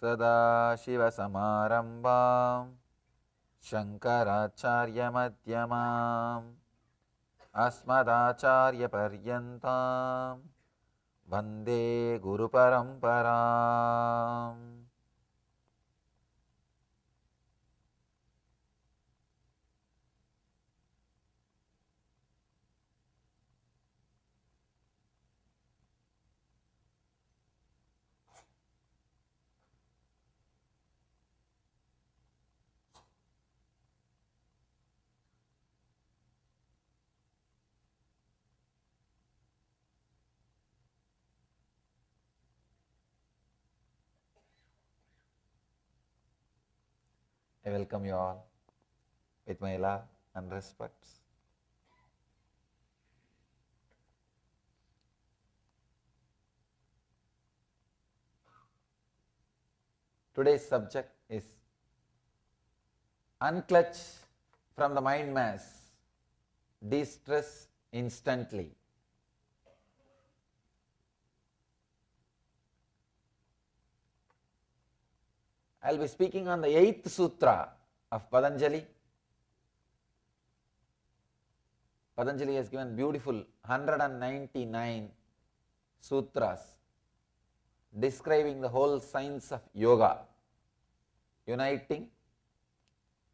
सदाशिवसमारम्भां शङ्कराचार्यमध्यमाम् अस्मदाचार्यपर्यन्तां वन्दे गुरुपरम्पराम्. I welcome you all with my love and respect. Today's subject is unclutch from the mind mass, de-stress instantly. I will be speaking on the 8th sutra of Patanjali. Patanjali has given beautiful 199 sutras describing the whole science of yoga, uniting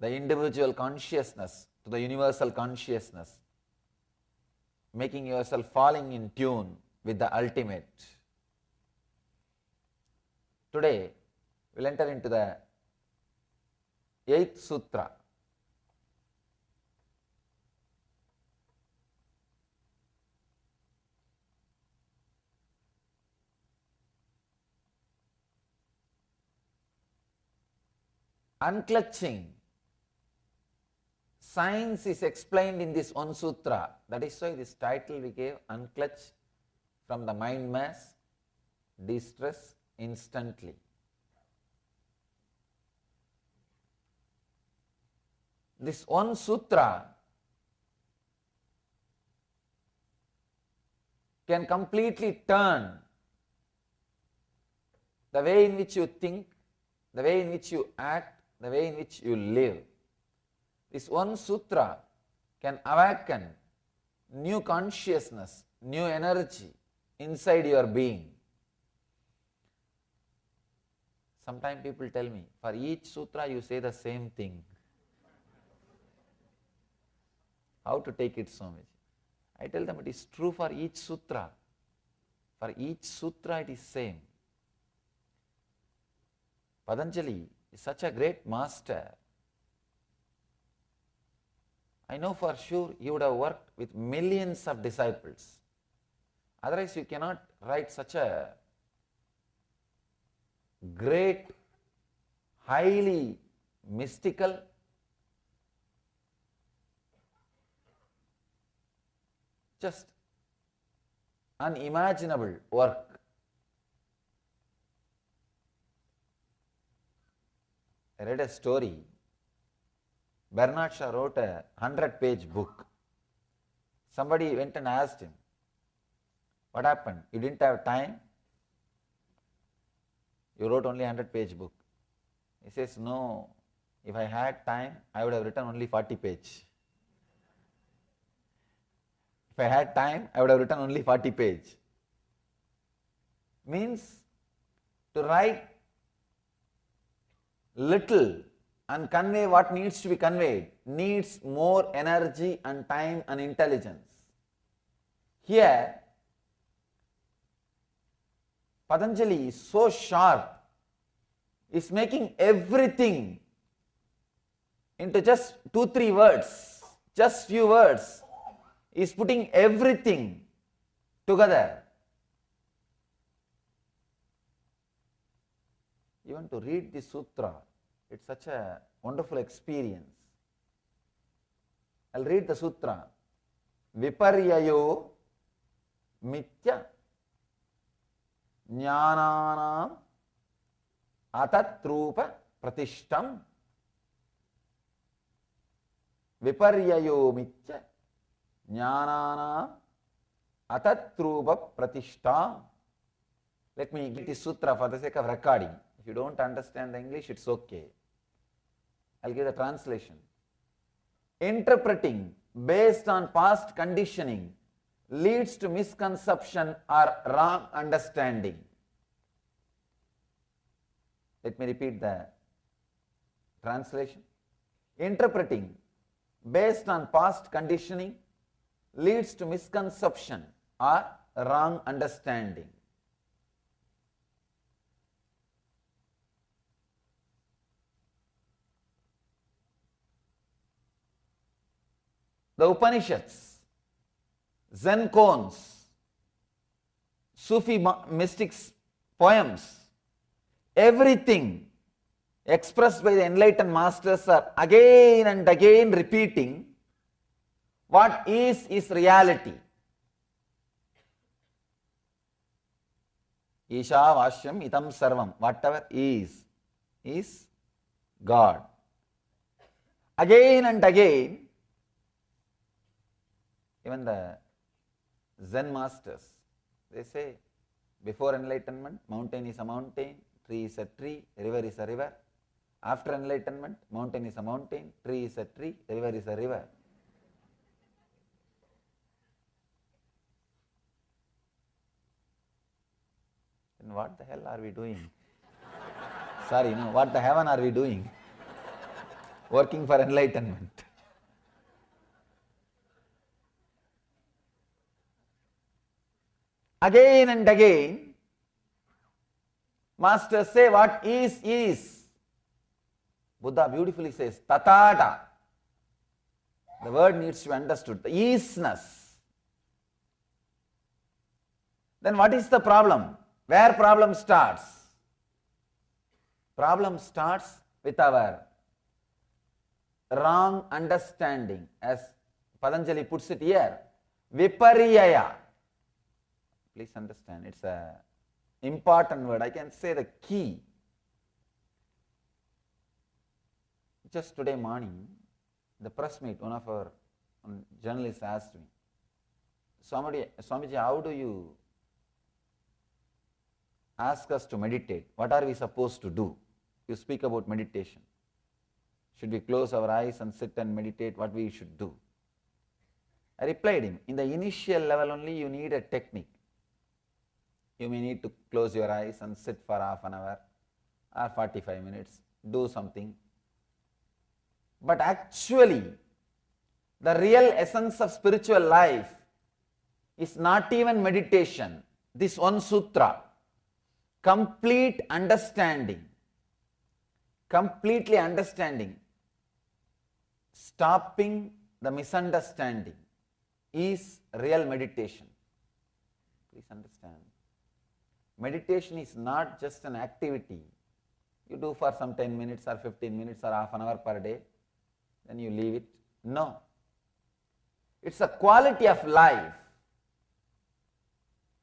the individual consciousness to the universal consciousness, making yourself falling in tune with the ultimate. Today, we will enter into the 8th sutra. Unclutching. Science is explained in this one sutra. That is why this title we gave, Unclutch from the mind mass, de-stress instantly. This one sutra can completely turn the way in which you think, the way in which you act, the way in which you live. This one sutra can awaken new consciousness, new energy inside your being. Sometimes people tell me, for each sutra you say the same thing. How to take it, Swamiji? I tell them it is true for each sutra. For each sutra it is same. Patanjali is such a great master. I know for sure he would have worked with millions of disciples. Otherwise you cannot write such a great, highly mystical, just unimaginable work. I read a story. Bernard Shaw wrote a 100-page book. Somebody went and asked him, what happened? You didn't have time? You wrote only a 100-page book. He says, no, if I had time, I would have written only 40 pages. If I had time, I would have written only 40 pages. Means to write little and convey what needs to be conveyed needs more energy and time and intelligence. Here, Patanjali is so sharp, is making everything into just 2-3 words, just few words. He is putting everything together. Even to read the sutra, it's such a wonderful experience. I'll read the sutra. Viparyayo mitya jnananam atatrupa pratishtam. Viparyayo mitya jnananam atatrupa pratishtam. Let me get this sutra for the sake of recording. If you don't understand the English, it's okay. I'll give the translation. Interpreting based on past conditioning leads to misconception or wrong understanding. Let me repeat the translation. Interpreting based on past conditioning leads to misconception or wrong understanding. The Upanishads, Zen koans, Sufi mystics' poems, everything expressed by the enlightened masters are again and again repeating what is reality. Isha Vashyam Itam Sarvam, whatever is God. Again and again, even the Zen masters, they say, before enlightenment, mountain is a mountain, tree is a tree, river is a river. After enlightenment, mountain is a mountain, tree is a tree, river is a river. Then what the hell are we doing? Sorry, no, what the heaven are we doing? Working for enlightenment. Again and again, masters say what is. Buddha beautifully says, tatata. The word needs to be understood, the isness. Then what is the problem? Where problem starts? Problem starts with our wrong understanding, as Patanjali puts it here, viparyaya. Please understand, it's an important word. I can say the key. Just today morning, the press meet, one of our journalists asked me, Swamiji, how do you ask us to meditate? What are we supposed to do? You speak about meditation. Should we close our eyes and sit and meditate? What we should do? I replied him, in the initial level only you need a technique. You may need to close your eyes and sit for half an hour or 45 minutes, do something. But actually, the real essence of spiritual life is not even meditation. This one sutra, complete understanding, completely understanding, stopping the misunderstanding is real meditation. Please understand. Meditation is not just an activity you do for some 10 minutes or 15 minutes or half an hour per day, then you leave it. No. It's a quality of life.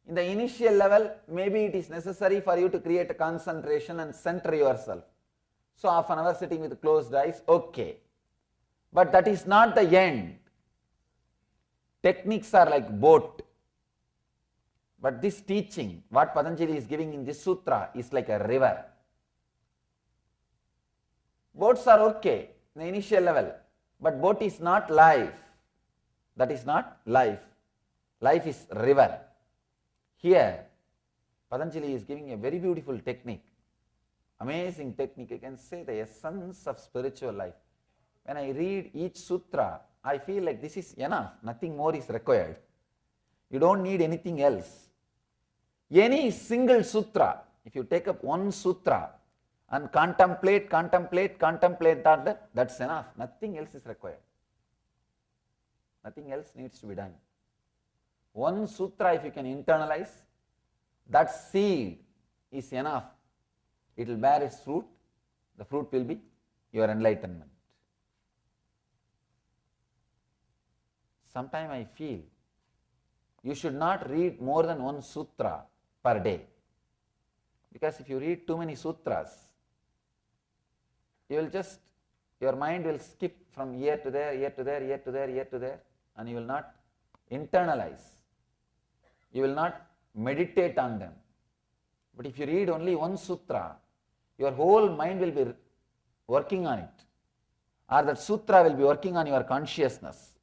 In the initial level, maybe it is necessary for you to create a concentration and center yourself. So half an hour sitting with closed eyes, okay. But that is not the end. Techniques are like boat. But this teaching, what Patanjali is giving in this sutra, is like a river. Boats are okay in the initial level, but boat is not life. That is not life. Life is river. Here, Patanjali is giving a very beautiful technique, amazing technique. You can say the essence of spiritual life. When I read each sutra, I feel like this is enough, nothing more is required. You don't need anything else. Any single sutra, if you take up one sutra and contemplate that, that's enough. Nothing else is required. Nothing else needs to be done. One sutra, if you can internalize, that seed is enough. It will bear its fruit. The fruit will be your enlightenment. Sometimes I feel you should not read more than one sutra per day. Because if you read too many sutras, your mind will skip from here to there, and you will not internalize. You will not meditate on them. But if you read only one sutra, your whole mind will be working on it, or that sutra will be working on your consciousness.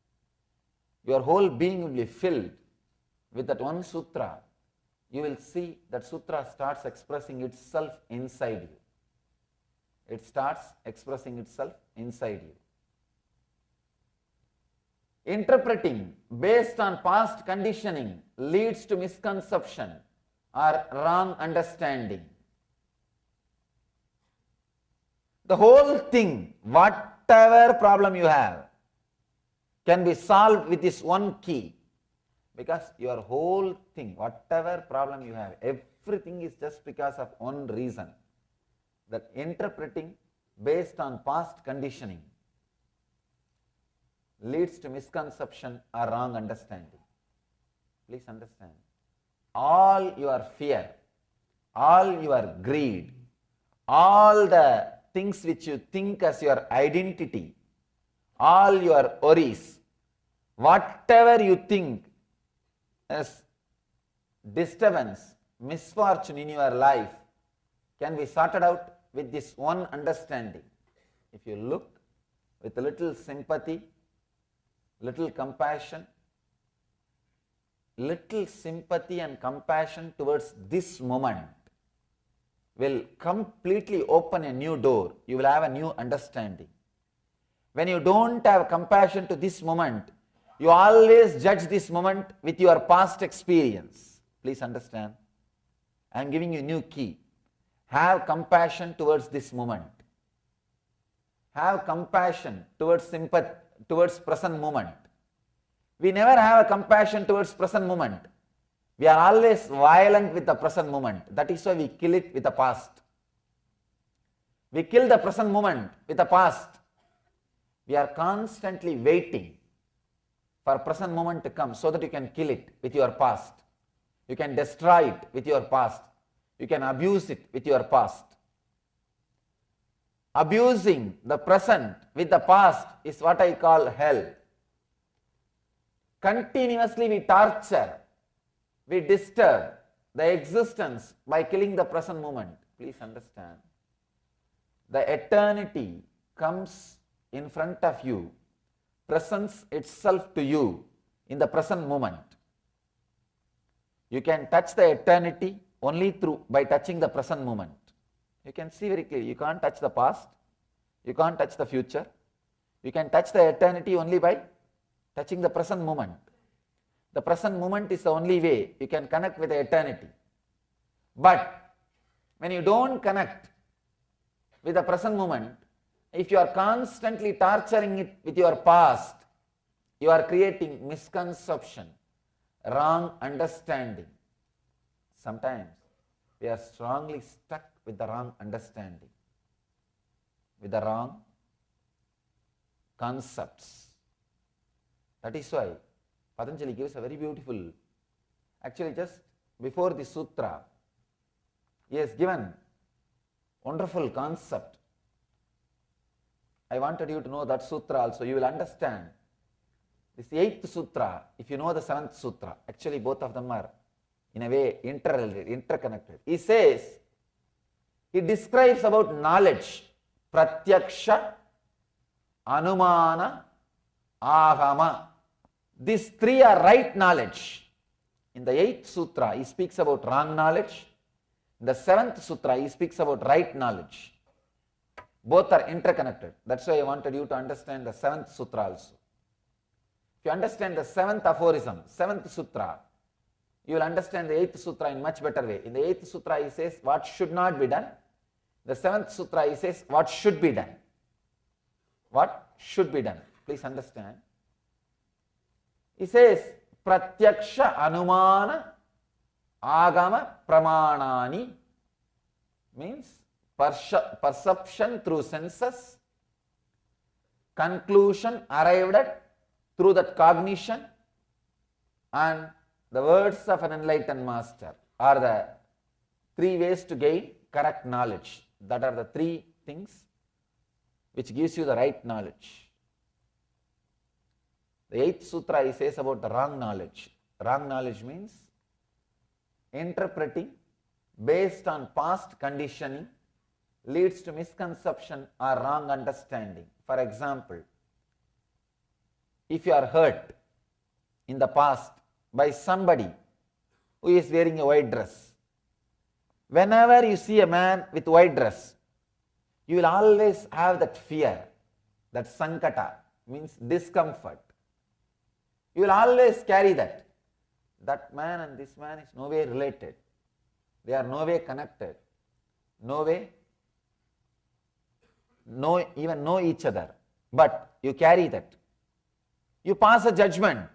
Your whole being will be filled with that one sutra. You will see that sutra starts expressing itself inside you. It starts expressing itself inside you. Interpreting based on past conditioning leads to misconception or wrong understanding. The whole thing, whatever problem you have, can be solved with this one key. Because your whole thing, whatever problem you have, everything is just because of one reason. That interpreting based on past conditioning leads to misconception or wrong understanding. Please understand. All your fear, all your greed, all the things which you think as your identity, all your worries, whatever you think as disturbance, misfortune in your life, can be sorted out with this one understanding. If you look with a little sympathy, little compassion, little sympathy and compassion towards this moment will completely open a new door. You will have a new understanding. When you don't have compassion to this moment, you always judge this moment with your past experience. Please understand. I am giving you a new key. Have compassion towards this moment. Have compassion towards sympathy, towards present moment. We never have a compassion towards present moment. We are always violent with the present moment. That is why we kill it with the past. We kill the present moment with the past. We are constantly waiting for present moment to come so that you can kill it with your past. You can destroy it with your past. You can abuse it with your past. Abusing the present with the past is what I call hell. Continuously we torture, we disturb the existence by killing the present moment. Please understand. The eternity comes in front of you, presents itself to you in the present moment. You can touch the eternity only by touching the present moment. You can see very clearly, you can't touch the past, you can't touch the future. You can touch the eternity only by touching the present moment. The present moment is the only way you can connect with the eternity. But when you don't connect with the present moment, if you are constantly torturing it with your past, you are creating misconception, wrong understanding. Sometimes we are strongly stuck with the wrong understanding, with the wrong concepts. That is why Patanjali gives a very beautiful, actually just before the sutra, he has given wonderful concept. I wanted you to know that sutra also. You will understand this 8th sutra if you know the 7th sutra. Actually both of them are in a way interconnected. He says, he describes about knowledge, pratyaksha, anumana, ahama. These three are right knowledge. In the 8th sutra, he speaks about wrong knowledge. In the 7th sutra, he speaks about right knowledge. Both are interconnected. That's why I wanted you to understand the 7th sutra also. If you understand the 7th aphorism, 7th sutra, you will understand the 8th sutra in much better way. In the 8th sutra, he says what should not be done. The 7th sutra, he says what should be done. What should be done. Please understand. He says, pratyaksha anumana agama pramanani means perception through senses, conclusion arrived at through that cognition, and the words of an enlightened master are the three ways to gain correct knowledge. That are the three things which gives you the right knowledge. The 8th sutra he says about the wrong knowledge. Wrong knowledge means interpreting based on past conditioning leads to misconception or wrong understanding. For example, if you are hurt in the past by somebody who is wearing a white dress, whenever you see a man with white dress, you will always have that fear, that sankata, means discomfort. You will always carry that. That man and this man is no way related. They are no way connected. No way, even know each other. But you carry that. You pass a judgment.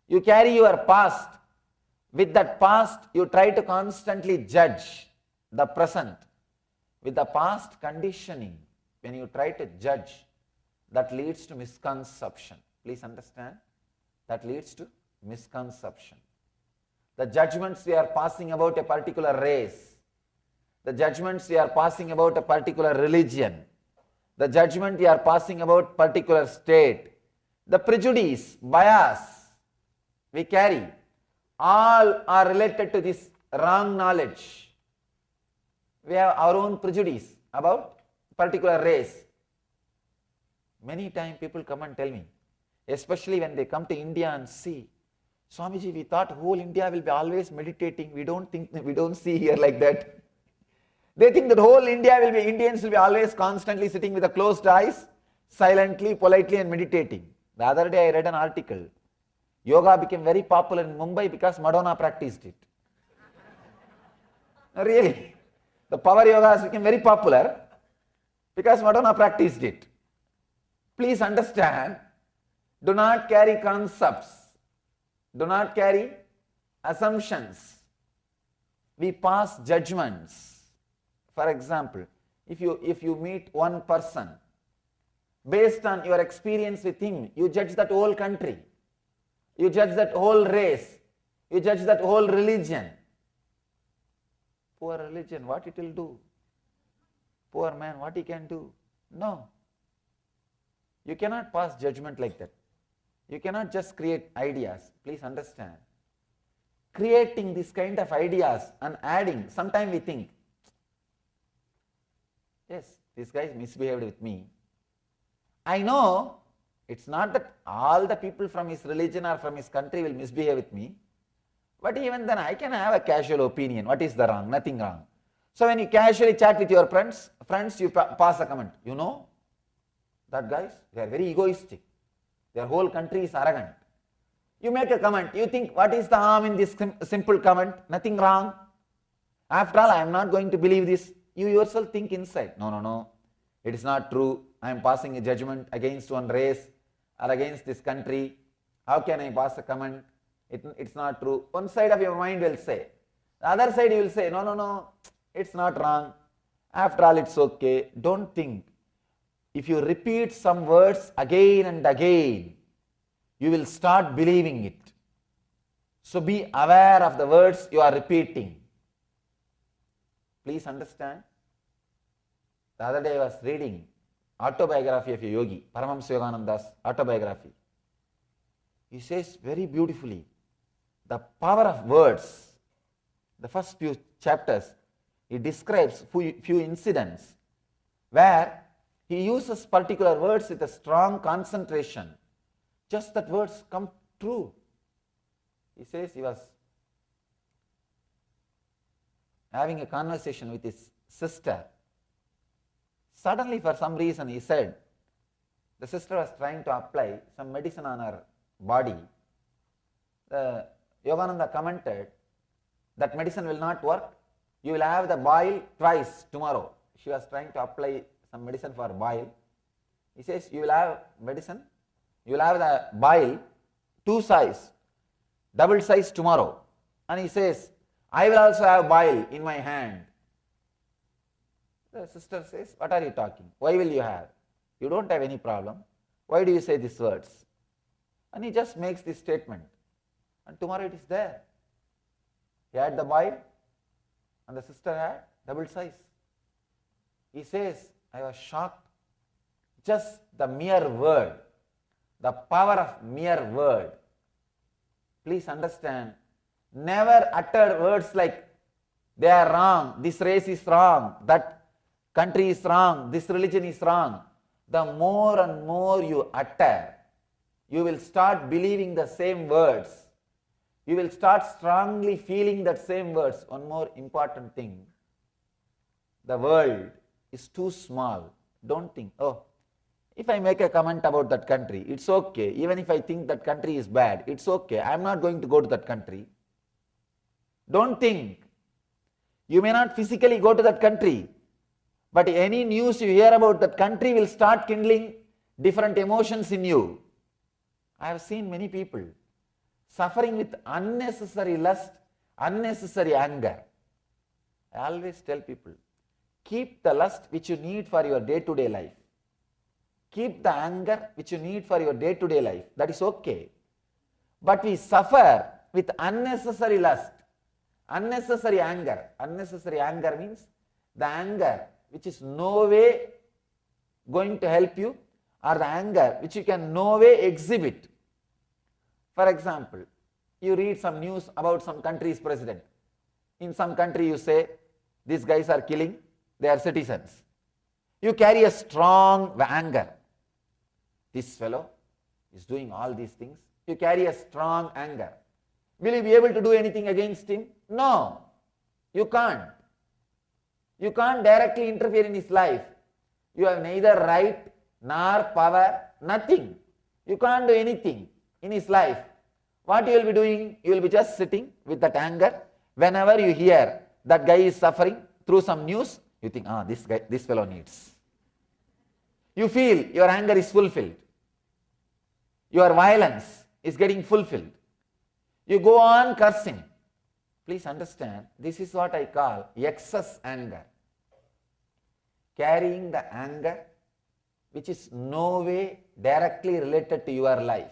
You carry your past. With that past, you try to constantly judge the present. With the past conditioning, when you try to judge, that leads to misconception. Please understand, that leads to misconception. The judgments we are passing about a particular race, the judgments we are passing about a particular religion, the judgment we are passing about particular state, the prejudice, bias we carry, all are related to this wrong knowledge. We have our own prejudice about particular race. Many times people come and tell me, especially when they come to India and see, Swamiji, we thought whole India will be always meditating. We don't see here like that. They think that whole Indians will be always constantly sitting with the closed eyes, silently, politely and meditating. The other day I read an article. Yoga became very popular in Mumbai because Madonna practiced it. Really. The power yoga has become very popular because Madonna practiced it. Please understand, do not carry concepts. Do not carry assumptions. We pass judgments. For example, if you meet one person, based on your experience with him, you judge that whole country. You judge that whole race. You judge that whole religion. Poor religion, what it will do? Poor man, what he can do? No. You cannot pass judgment like that. You cannot just create ideas. Please understand. Creating this kind of ideas and adding, sometimes we think, yes, this guy misbehaved with me. I know it's not that all the people from his religion or from his country will misbehave with me, but even then I can have a casual opinion. What is the wrong? Nothing wrong. So when you casually chat with your friends, you pass a comment. You know, that guys, they are very egoistic. Their whole country is arrogant. You make a comment. You think, what is the harm in this simple comment? Nothing wrong. After all, I am not going to believe this. You yourself think inside. No. It is not true. I am passing a judgment against one race or against this country. How can I pass a comment? It's not true. One side of your mind will say. The other side you will say, no, it's not wrong. After all, it's okay. Don't think. If you repeat some words again and again, you will start believing it. So be aware of the words you are repeating. Please understand. The other day I was reading autobiography of a yogi, Paramahamsa Yogananda's autobiography. He says very beautifully, the power of words. The first few chapters, he describes few incidents where he uses particular words with a strong concentration. Just that words come true. He says he was having a conversation with his sister. Suddenly, for some reason, he said, the sister was trying to apply some medicine on her body. The Yogananda commented, that medicine will not work. You will have the boil twice tomorrow. She was trying to apply some medicine for boil. He says, you will have medicine, you will have the boil, 2 size, double size tomorrow. And he says, I will also have boil in my hand. The sister says, what are you talking? Why will you have? You don't have any problem. Why do you say these words? And he just makes this statement. And tomorrow it is there. He had the boil and the sister had double size. He says, I was shocked. Just the mere word, the power of mere word. Please understand, never uttered words like, they are wrong, this race is wrong, that country is wrong, this religion is wrong, the more and more you utter, you will start believing the same words. You will start strongly feeling that same words. One more important thing, the world is too small. Don't think, oh, if I make a comment about that country, it's okay. Even if I think that country is bad, it's okay. I'm not going to go to that country. Don't think. You may not physically go to that country, but any news you hear about that country will start kindling different emotions in you. I have seen many people suffering with unnecessary lust, unnecessary anger. I always tell people, keep the lust which you need for your day-to-day life. Keep the anger which you need for your day-to-day life. That is okay. But we suffer with unnecessary lust, unnecessary anger. Unnecessary anger means the anger which is no way going to help you, or the anger which you can no way exhibit. For example, you read some news about some country's president. In some country you say, these guys are killing their citizens. You carry a strong anger. This fellow is doing all these things. You carry a strong anger. Will you be able to do anything against him? No, you can't. You can't directly interfere in his life. You have neither right nor power, nothing. You can't do anything in his life. What you will be doing? You will be just sitting with that anger. Whenever you hear that guy is suffering through some news, you think, this fellow needs. You feel your anger is fulfilled. Your violence is getting fulfilled. You go on cursing. Please understand, this is what I call excess anger. Carrying the anger which is no way directly related to your life.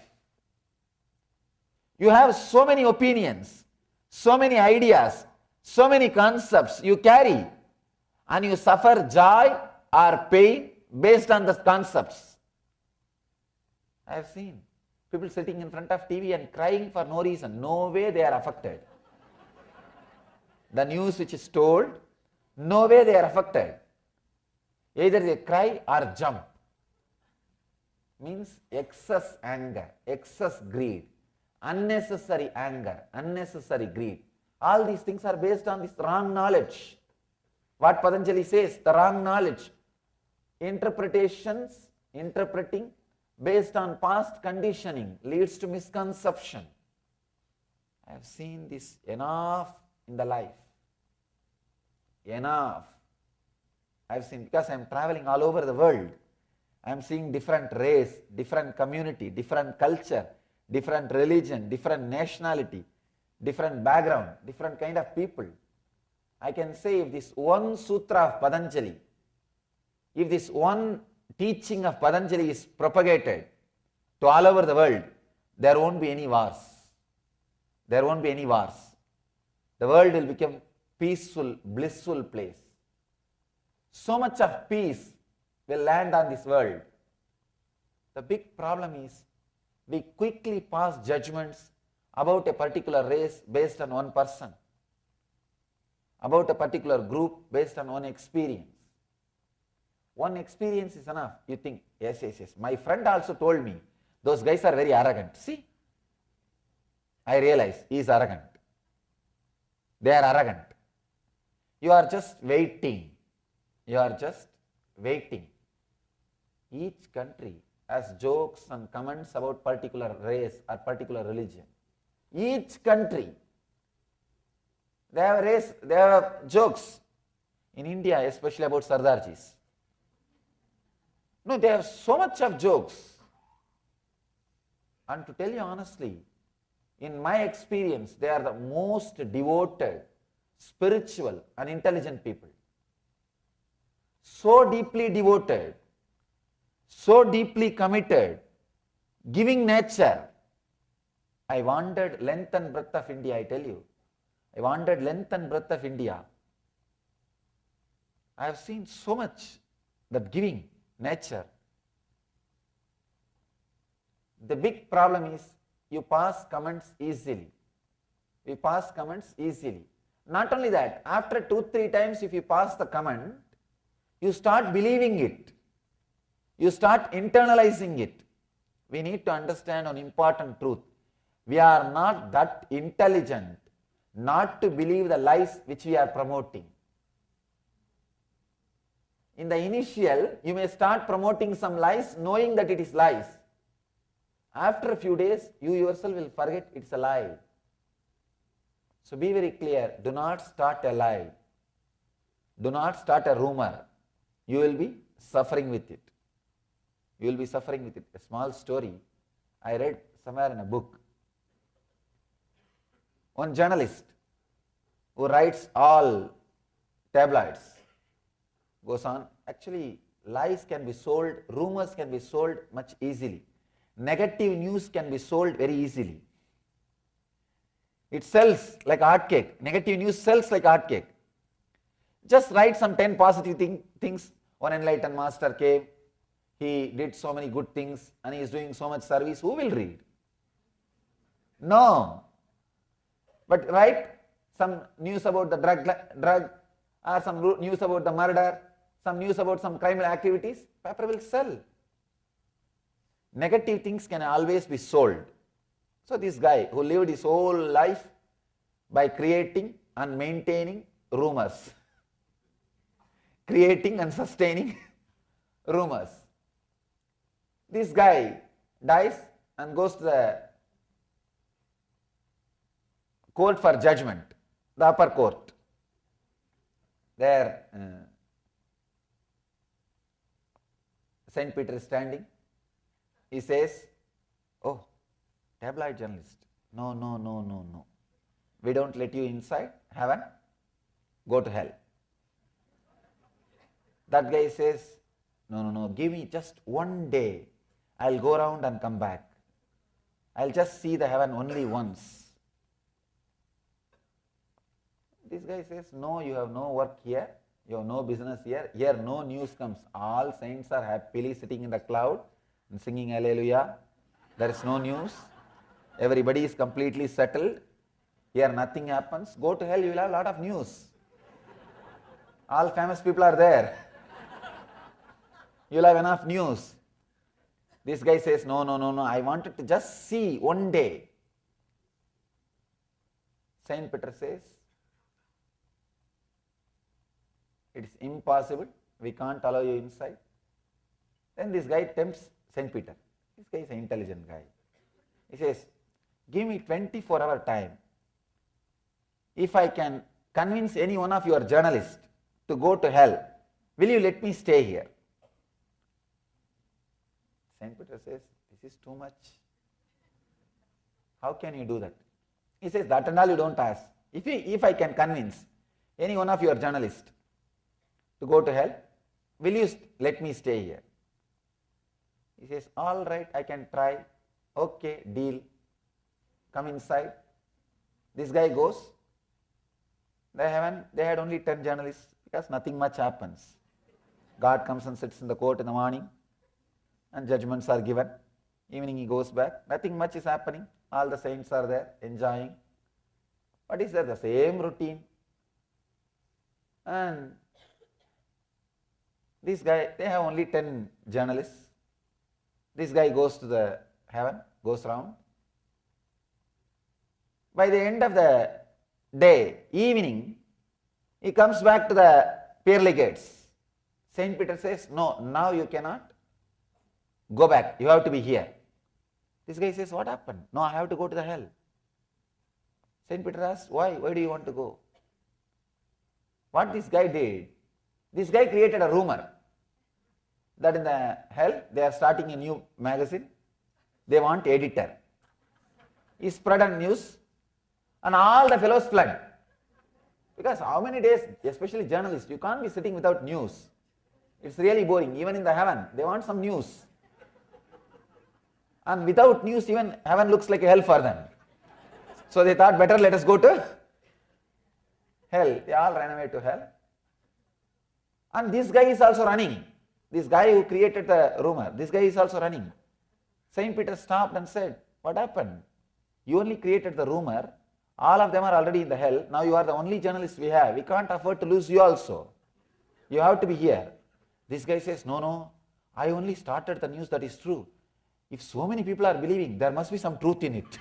You have so many opinions, so many ideas, so many concepts you carry, and you suffer joy or pain based on the concepts. I have seen people sitting in front of TV and crying for no reason. No way they are affected. The news which is told, no way they are affected. Either they cry or jump. Means excess anger, excess greed, unnecessary anger, unnecessary greed. All these things are based on this wrong knowledge. What Patanjali says, the wrong knowledge. Interpretations, interpreting based on past conditioning leads to misconception. I have seen this enough in the life. Enough. I have seen, because I am traveling all over the world. I am seeing different race, different community, different culture, different religion, different nationality, different background, different kind of people. I can say, if this one sutra of Patanjali, if this one teaching of Patanjali is propagated to all over the world, there won't be any wars. There won't be any wars. The world will become peaceful, blissful place. So much of peace will land on this world. The big problem is we quickly pass judgments about a particular race based on one person, about a particular group based on one experience. One experience is enough. You think, yes. My friend also told me, those guys are very arrogant. See, I realize he is arrogant. They are arrogant. You are just waiting. You are just waiting. Each country has jokes and comments about particular race or particular religion. Each country, they have jokes. In India, especially about Sardarjis. No, they have so much of jokes. And to tell you honestly, in my experience, they are the most devoted, spiritual and intelligent people. So deeply devoted, so deeply committed, giving nature. I wandered length and breadth of India, I tell you. I wandered length and breadth of India. I have seen so much that giving nature. The big problem is you pass comments easily. We pass comments easily. Not only that, after 2-3 times if you pass the comment, You start believing it. You start internalizing it. We need to understand an important truth. We are not that intelligent not to believe the lies which we are promoting. In the initial, you may start promoting some lies knowing that it is lies. After a few days, you yourself will forget it's a lie. So be very clear, do not start a lie. Do not start a rumor. You will be suffering with it. You will be suffering with it. A small story I read somewhere in a book. One journalist who writes all tabloids goes on, actually lies can be sold, rumors can be sold much easily. Negative news can be sold very easily. It sells like hotcake. Negative news sells like hotcake. Just write some 10 positive things. One enlightened master came, he did so many good things and he is doing so much service. Who will read? No. But write some news about the drug or some news about the murder, some news about some criminal activities, paper will sell. Negative things can always be sold. So this guy who lived his whole life by creating and maintaining rumors, creating and sustaining rumors. This guy dies and goes to the court for judgment, the upper court. There Saint Peter is standing. He says, oh, tabloid journalist, no. We don't let you inside heaven, go to hell. That guy says, no, give me just one day. I'll go around and come back. I'll just see the heaven only once. This guy says, no, you have no work here. You have no business here. Here no news comes. All saints are happily sitting in the cloud and singing hallelujah. There is no news. Everybody is completely settled. Here nothing happens. Go to hell, you will have a lot of news. All famous people are there. You will have enough news. This guy says, no, I wanted to just see one day. Saint Peter says, it is impossible. We can't allow you inside. Then this guy tempts Saint Peter. This guy is an intelligent guy. He says, give me 24-hour time. If I can convince any one of your journalists to go to hell, will you let me stay here? Saint Peter says, this is too much. How can you do that? He says, that and all you don't ask. If I can convince any one of your journalists to go to hell, will you let me stay here? He says, all right, I can try. Okay, deal. Come inside. This guy goes. They had only 10 journalists because nothing much happens. God comes and sits in the court in the morning and judgments are given. Evening he goes back. Nothing much is happening. All the saints are there enjoying. What is there? The same routine. And this guy, they have only 10 journalists. This guy goes to the heaven, goes round. By the end of the day, evening, he comes back to the pearly gates. Saint Peter says, no, now you cannot go back. You have to be here. This guy says, what happened? No, I have to go to the hell. Saint Peter asks, why? Why do you want to go? What this guy did, this guy created a rumor that in the hell they are starting a new magazine. They want editor. He spread on news and all the fellows fled. Because how many days, especially journalists, you can't be sitting without news. It's really boring. Even in the heaven, they want some news. And without news, even heaven looks like a hell for them. So they thought, better let us go to hell. They all ran away to hell. And this guy is also running. This guy who created the rumor, this guy is also running. Saint Peter stopped and said, what happened? You only created the rumor. All of them are already in the hell. Now you are the only journalist we have. We can't afford to lose you also. You have to be here. This guy says, no, no, I only started the news that is true. If so many people are believing, there must be some truth in it.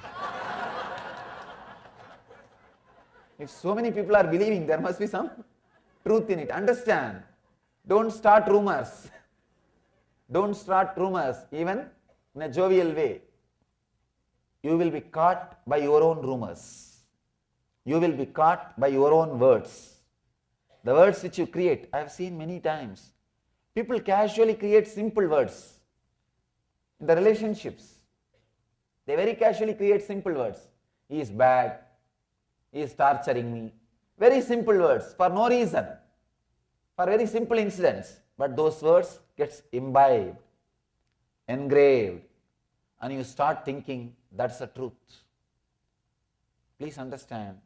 If so many people are believing, there must be some truth in it. Understand? Don't start rumors. Don't start rumors, even in a jovial way. You will be caught by your own rumors. You will be caught by your own words. The words which you create, I have seen many times. People casually create simple words. In the relationships, they very casually create simple words. He is bad. He is torturing me. Very simple words for no reason. For very simple incidents. But those words gets imbibed, engraved, and you start thinking that's the truth. Please understand,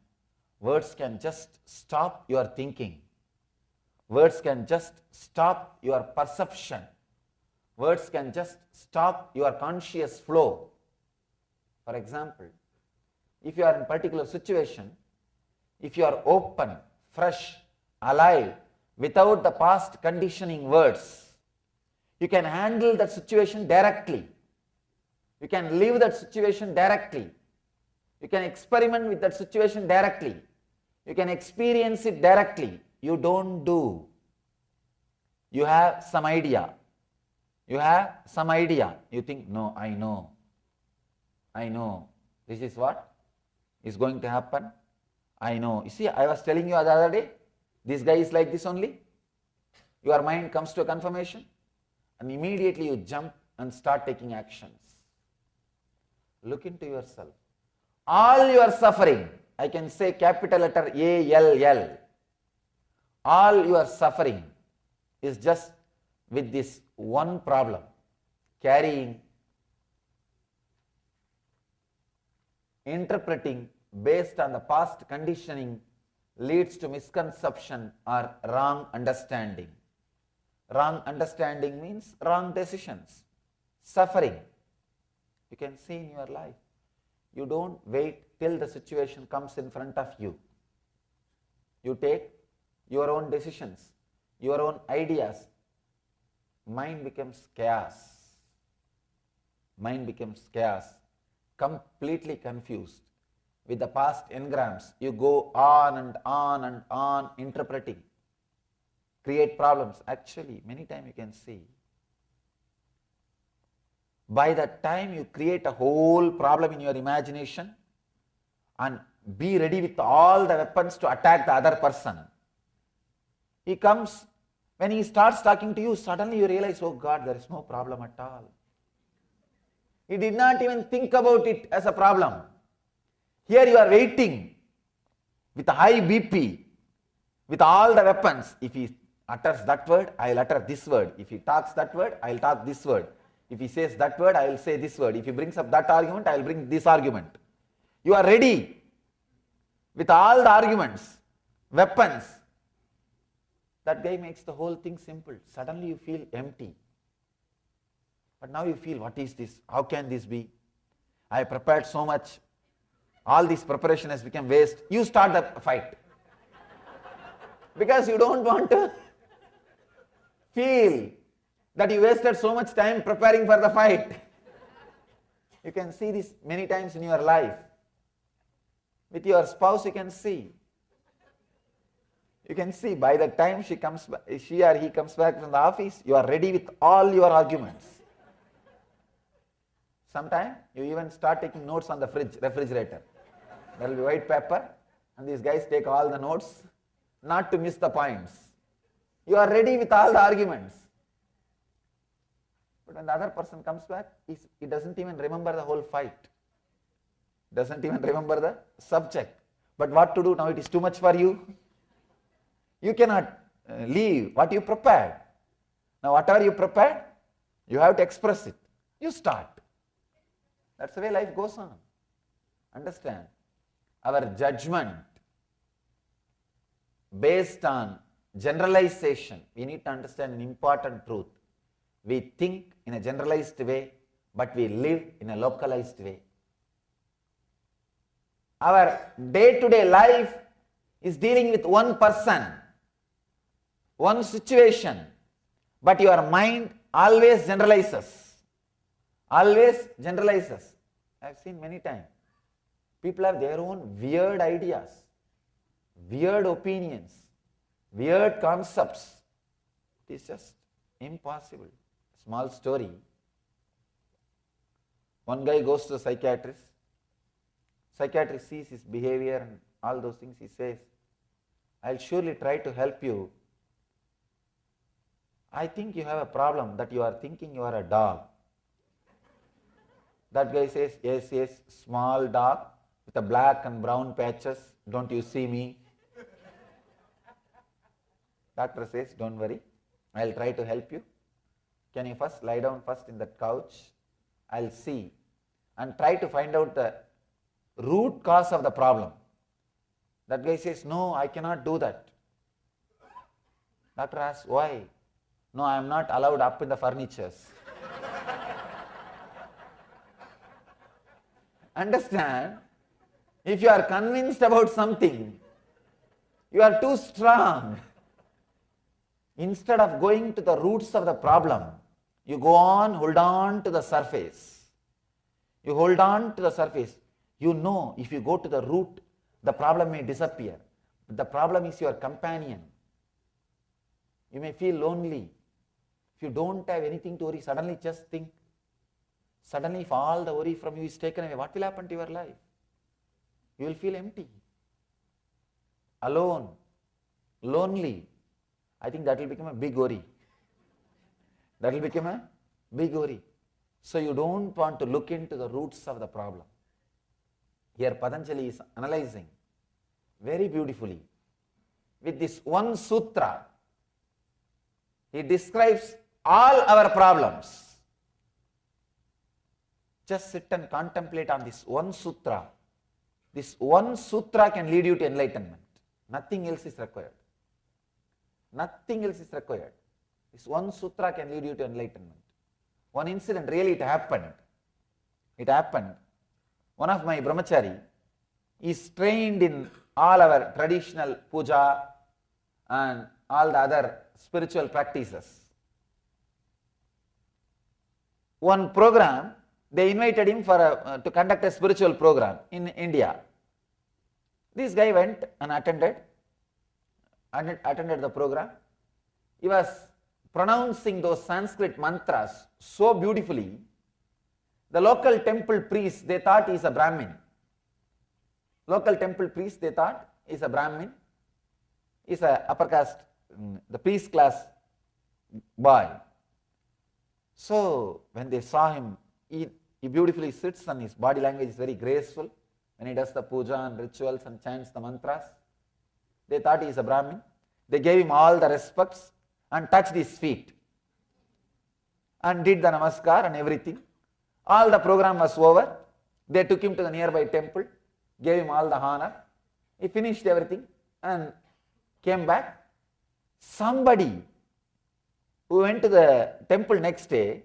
words can just stop your thinking. Words can just stop your perception. Words can just stop your conscious flow. For example, if you are in a particular situation, if you are open, fresh, alive, without the past conditioning words, you can handle that situation directly. You can live that situation directly. You can experiment with that situation directly. You can experience it directly. You don't do. You have some idea. You have some idea. You think, no, I know. I know. This is what is going to happen. I know. You see, I was telling you the other day, this guy is like this only. Your mind comes to a confirmation and immediately you jump and start taking actions. Look into yourself. All your suffering, I can say capital letter ALL, all your suffering is just with this one problem, carrying, interpreting based on the past conditioning leads to misconception or wrong understanding. Wrong understanding means wrong decisions. Suffering, you can see in your life. You don't wait till the situation comes in front of you. You take your own decisions, your own ideas. Mind becomes chaos. Mind becomes chaos. Completely confused. With the past engrams, you go on and on and on interpreting. Create problems. Actually, many times you can see. By the time you create a whole problem in your imagination and be ready with all the weapons to attack the other person, he comes, when he starts talking to you, suddenly you realize, oh God, there is no problem at all. He did not even think about it as a problem. Here you are waiting with a high BP, with all the weapons. If he utters that word, I will utter this word. If he talks that word, I will talk this word. If he says that word, I will say this word. If he brings up that argument, I will bring this argument. You are ready with all the arguments, weapons. That guy makes the whole thing simple. Suddenly you feel empty. But now you feel, what is this? How can this be? I have prepared so much. All this preparation has become waste. You start the fight. Because you don't want to feel that you wasted so much time preparing for the fight. You can see this many times in your life. With your spouse you can see. You can see by the time she or he comes back from the office, you are ready with all your arguments. Sometimes you even start taking notes on the refrigerator. There will be white paper and these guys take all the notes not to miss the points. You are ready with all the arguments. But when the other person comes back, he doesn't even remember the whole fight. Doesn't even remember the subject. But what to do now? It is too much for you. You cannot leave what you prepared. Now whatever you prepared, you have to express it. You start. That's the way life goes on. Understand? Our judgment based on generalization, we need to understand an important truth. We think in a generalized way, but we live in a localized way. Our day-to-day life is dealing with one person, one situation, But your mind always generalizes. Always generalizes. I have seen many times. People have their own weird ideas, weird opinions, weird concepts. It is just impossible. Small story. One guy goes to a psychiatrist. Psychiatrist sees his behavior and all those things. He says, I'll surely try to help you. I think you have a problem that you are thinking you are a dog. That guy says, yes, yes, small dog with a black and brown patches. Don't you see me? Doctor says, don't worry. I'll try to help you. Can you first lie down first in that couch? I'll see and try to find out the root cause of the problem. That guy says, no, I cannot do that. Doctor asks, why? No, I am not allowed up in the furnitures. Understand? If you are convinced about something, you are too strong. Instead of going to the roots of the problem, you go on, hold on to the surface. You hold on to the surface. You know, if you go to the root, the problem may disappear. But the problem is your companion. You may feel lonely. If you don't have anything to worry, suddenly just think. Suddenly if all the worry from you is taken away, what will happen to your life? You will feel empty, alone, lonely. I think that will become a big worry. That will become a big worry. So you don't want to look into the roots of the problem. Here Patanjali is analyzing very beautifully. With this one sutra, he describes all our problems. Just sit and contemplate on this one sutra. This one sutra can lead you to enlightenment. Nothing else is required. Nothing else is required. This one sutra can lead you to enlightenment. One incident, really it happened. It happened. One of my brahmachari is trained in all our traditional puja and all the other spiritual practices. One program, they invited him for to conduct a spiritual program in India. This guy went and attended the program. He was pronouncing those Sanskrit mantras so beautifully. The local temple priest, they thought he is a Brahmin. Local temple priest, they thought he is a Brahmin. He is a upper caste, the priest class boy. So when they saw him, he beautifully sits and his body language is very graceful. When he does the puja and rituals and chants the mantras, they thought he is a Brahmin. They gave him all the respects and touched his feet and did the namaskar and everything. All the program was over. They took him to the nearby temple, gave him all the honor. He finished everything and came back. Somebody who went to the temple next day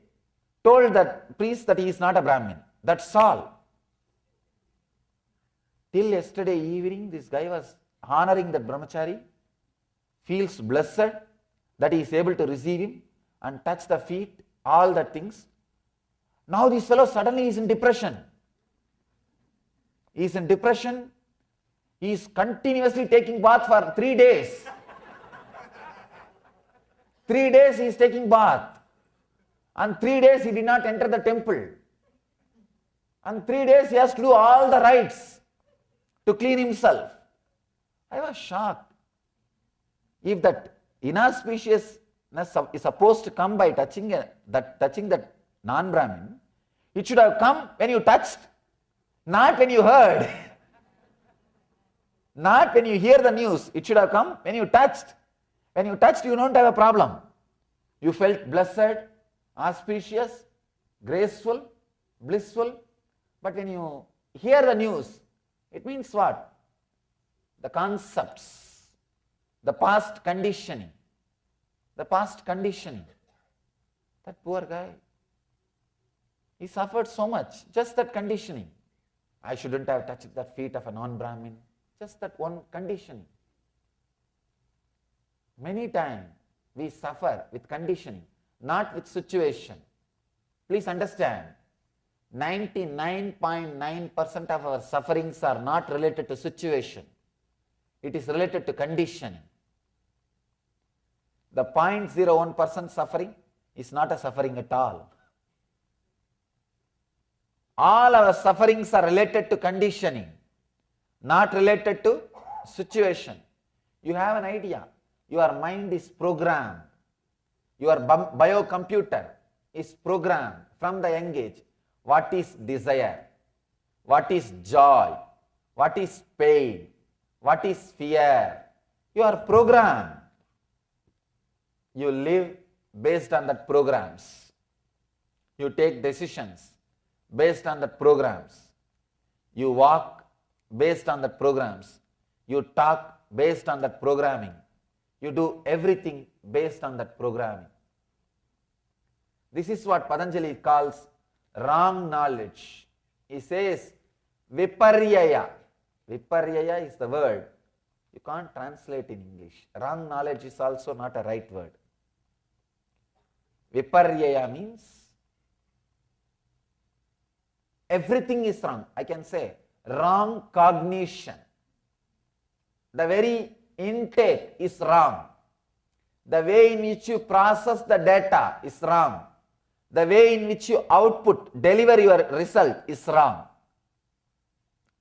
told that priest that he is not a Brahmin. That's all. Till yesterday evening, this guy was honoring that brahmachari, feels blessed that he is able to receive him and touch the feet, all the things. Now this fellow suddenly is in depression. He is in depression. He is continuously taking bath for 3 days. 3 days he is taking bath. And 3 days he did not enter the temple. And 3 days he has to do all the rites to clean himself. I was shocked. If that inauspiciousness is supposed to come by touching that non-Brahmin, it should have come when you touched, not when you heard. Not when you hear the news. It should have come when you touched. When you touched, you don't have a problem. You felt blessed, auspicious, graceful, blissful. But when you hear the news, it means what? The concepts, the past conditioning. The past conditioning. That poor guy, he suffered so much, just that conditioning. I shouldn't have touched the feet of a non-Brahmin. Just that one conditioning. Many times, we suffer with conditioning, not with situation. Please understand, 99.9% of our sufferings are not related to situation. It is related to conditioning. The 0.01% suffering is not a suffering at all. All our sufferings are related to conditioning, not related to situation. You have an idea. Your mind is programmed. Your biocomputer is programmed from the young age. What is desire? What is joy? What is pain? What is fear? You are programmed. You live based on that programs. You take decisions based on that programs. You walk based on that programs. You talk based on that programming. You do everything based on that programming. This is what Patanjali calls wrong knowledge. He says viparyaya. Viparyaya is the word. You can't translate in English. Wrong knowledge is also not a right word. Viparyaya means everything is wrong. I can say wrong cognition. The very intake is wrong. The way in which you process the data is wrong. The way in which you deliver your result is wrong.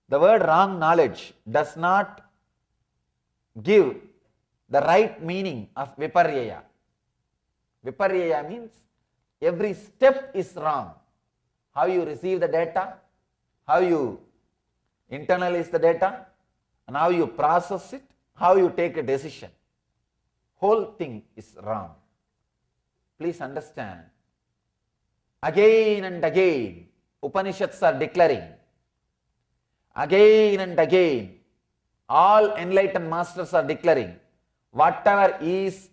The word wrong knowledge does not give the right meaning of viparyaya. Viparyaya means every step is wrong. How you receive the data, how you internalize the data, and how you process it, how you take a decision. Whole thing is wrong. Please understand. Again and again, Upanishads are declaring. Again and again, all enlightened masters are declaring, whatever is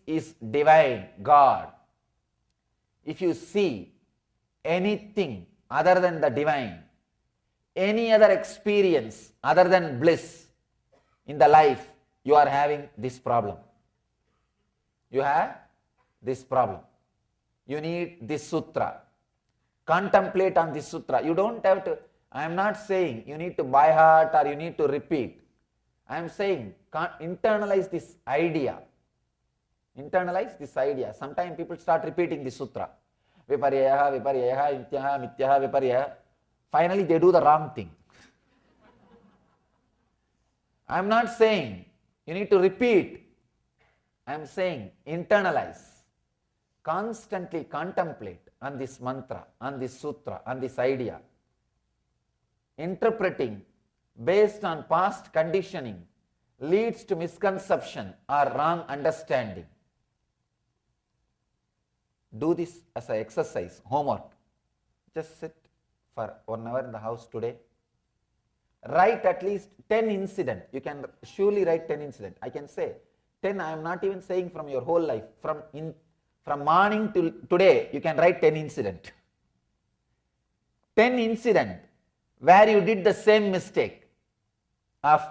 divine, God. If you see anything other than the divine, any other experience other than bliss in the life, you are having this problem. You have this problem. You need this sutra. Contemplate on this sutra. You don't have to, I am not saying you need to by heart or you need to repeat. I am saying internalize this idea. Internalize this idea. Sometimes people start repeating this sutra. Viparyaha, viparyaha, nityaha, mityaha, viparyaha. Finally they do the wrong thing. I am not saying you need to repeat. I am saying internalize. Constantly contemplate on this mantra, on this sutra, on this idea. Interpreting based on past conditioning leads to misconception or wrong understanding. Do this as an exercise, homework. Just sit for 1 hour in the house today. Write at least 10 incidents. You can surely write 10 incidents. I can say 10, I am not even saying from your whole life. From morning till today, you can write 10 incidents. 10 incidents where you did the same mistake of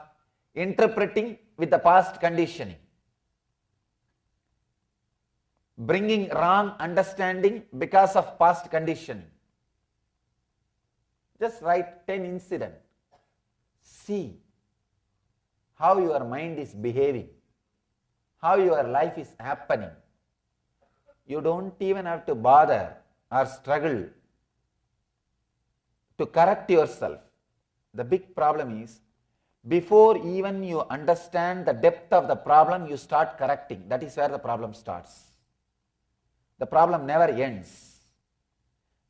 interpreting with the past conditioning, bringing wrong understanding because of past conditioning. Just write 10 incidents. See how your mind is behaving, how your life is happening. You don't even have to bother or struggle to correct yourself. The big problem is, before even you understand the depth of the problem, you start correcting. That is where the problem starts. The problem never ends.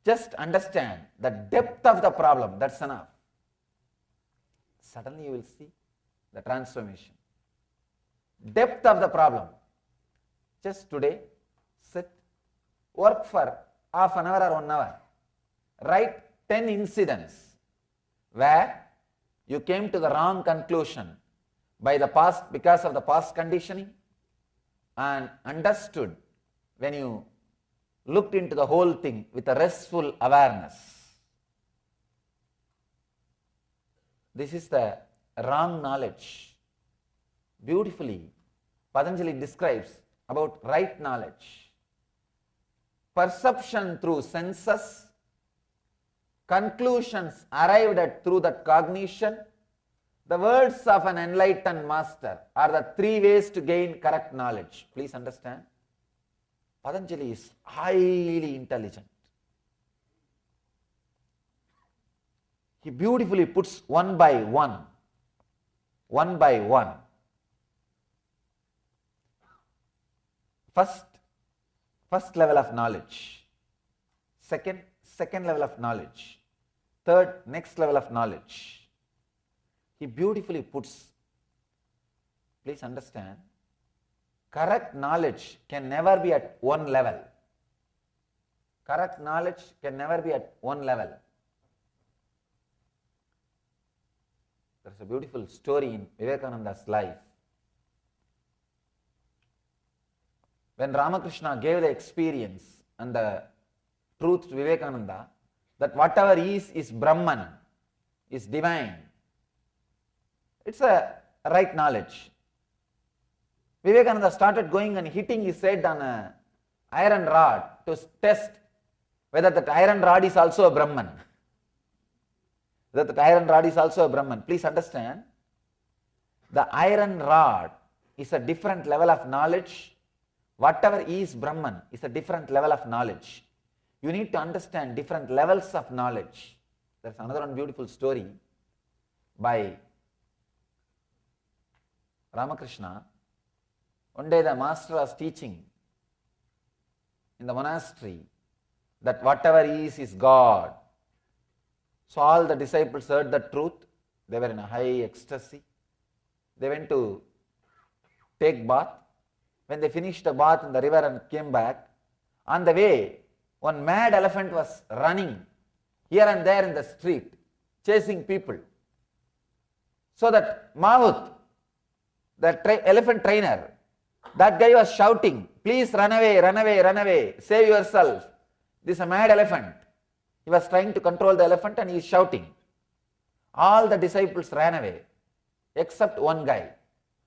Just understand the depth of the problem, that's enough. Suddenly you will see the transformation. Depth of the problem. Just today, sit, work for half an hour or 1 hour. Write 10 incidents where you came to the wrong conclusion because of the past conditioning, and understood when you looked into the whole thing with a restful awareness. This is the wrong knowledge. Beautifully, Patanjali describes about right knowledge. Perception through senses, conclusions arrived at through that cognition. The words of an enlightened master are the three ways to gain correct knowledge. Please understand. Patanjali is highly intelligent. He beautifully puts one by one. First level of knowledge. Second level of knowledge. Third, next level of knowledge. He beautifully puts. Please understand. Correct knowledge can never be at one level. Correct knowledge can never be at one level. There is a beautiful story in Vivekananda's life. When Ramakrishna gave the experience and the truth to Vivekananda, that whatever is Brahman, is divine. It's a right knowledge. Vivekananda started going and hitting his head on an iron rod to test whether that iron rod is also a Brahman. Whether that iron rod is also a Brahman. Please understand, the iron rod is a different level of knowledge. Whatever is Brahman is a different level of knowledge. You need to understand different levels of knowledge. There is another one beautiful story by Ramakrishna. One day the master was teaching in the monastery that whatever is God. So all the disciples heard the truth. They were in a high ecstasy. They went to take bath. When they finished the bath in the river and came back, on the way, one mad elephant was running here and there in the street, chasing people. So that Mahut, the elephant trainer, that guy was shouting, please run away, run away, run away, save yourself. This is a mad elephant. He was trying to control the elephant and he is shouting. All the disciples ran away, except one guy.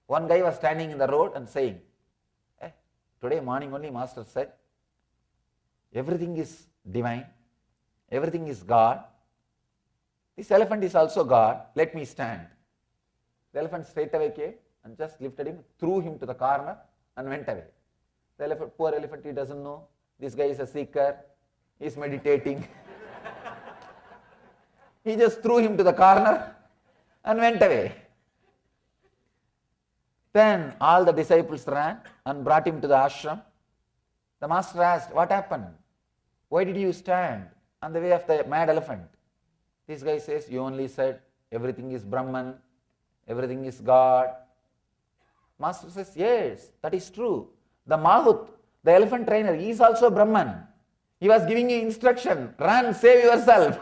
One guy was standing in the road and saying, today morning only master said, everything is divine, everything is God. This elephant is also God, let me stand. The elephant straight away came and just lifted him, threw him to the corner and went away. The elephant, poor elephant, he doesn't know. This guy is a seeker, he is meditating. He just threw him to the corner and went away. Then all the disciples ran and brought him to the ashram. The master asked, what happened? Why did you stand on the way of the mad elephant? This guy says, you only said everything is Brahman, everything is God. Master says, yes, that is true. The Mahut, the elephant trainer, he is also Brahman. He was giving you instruction, run, save yourself.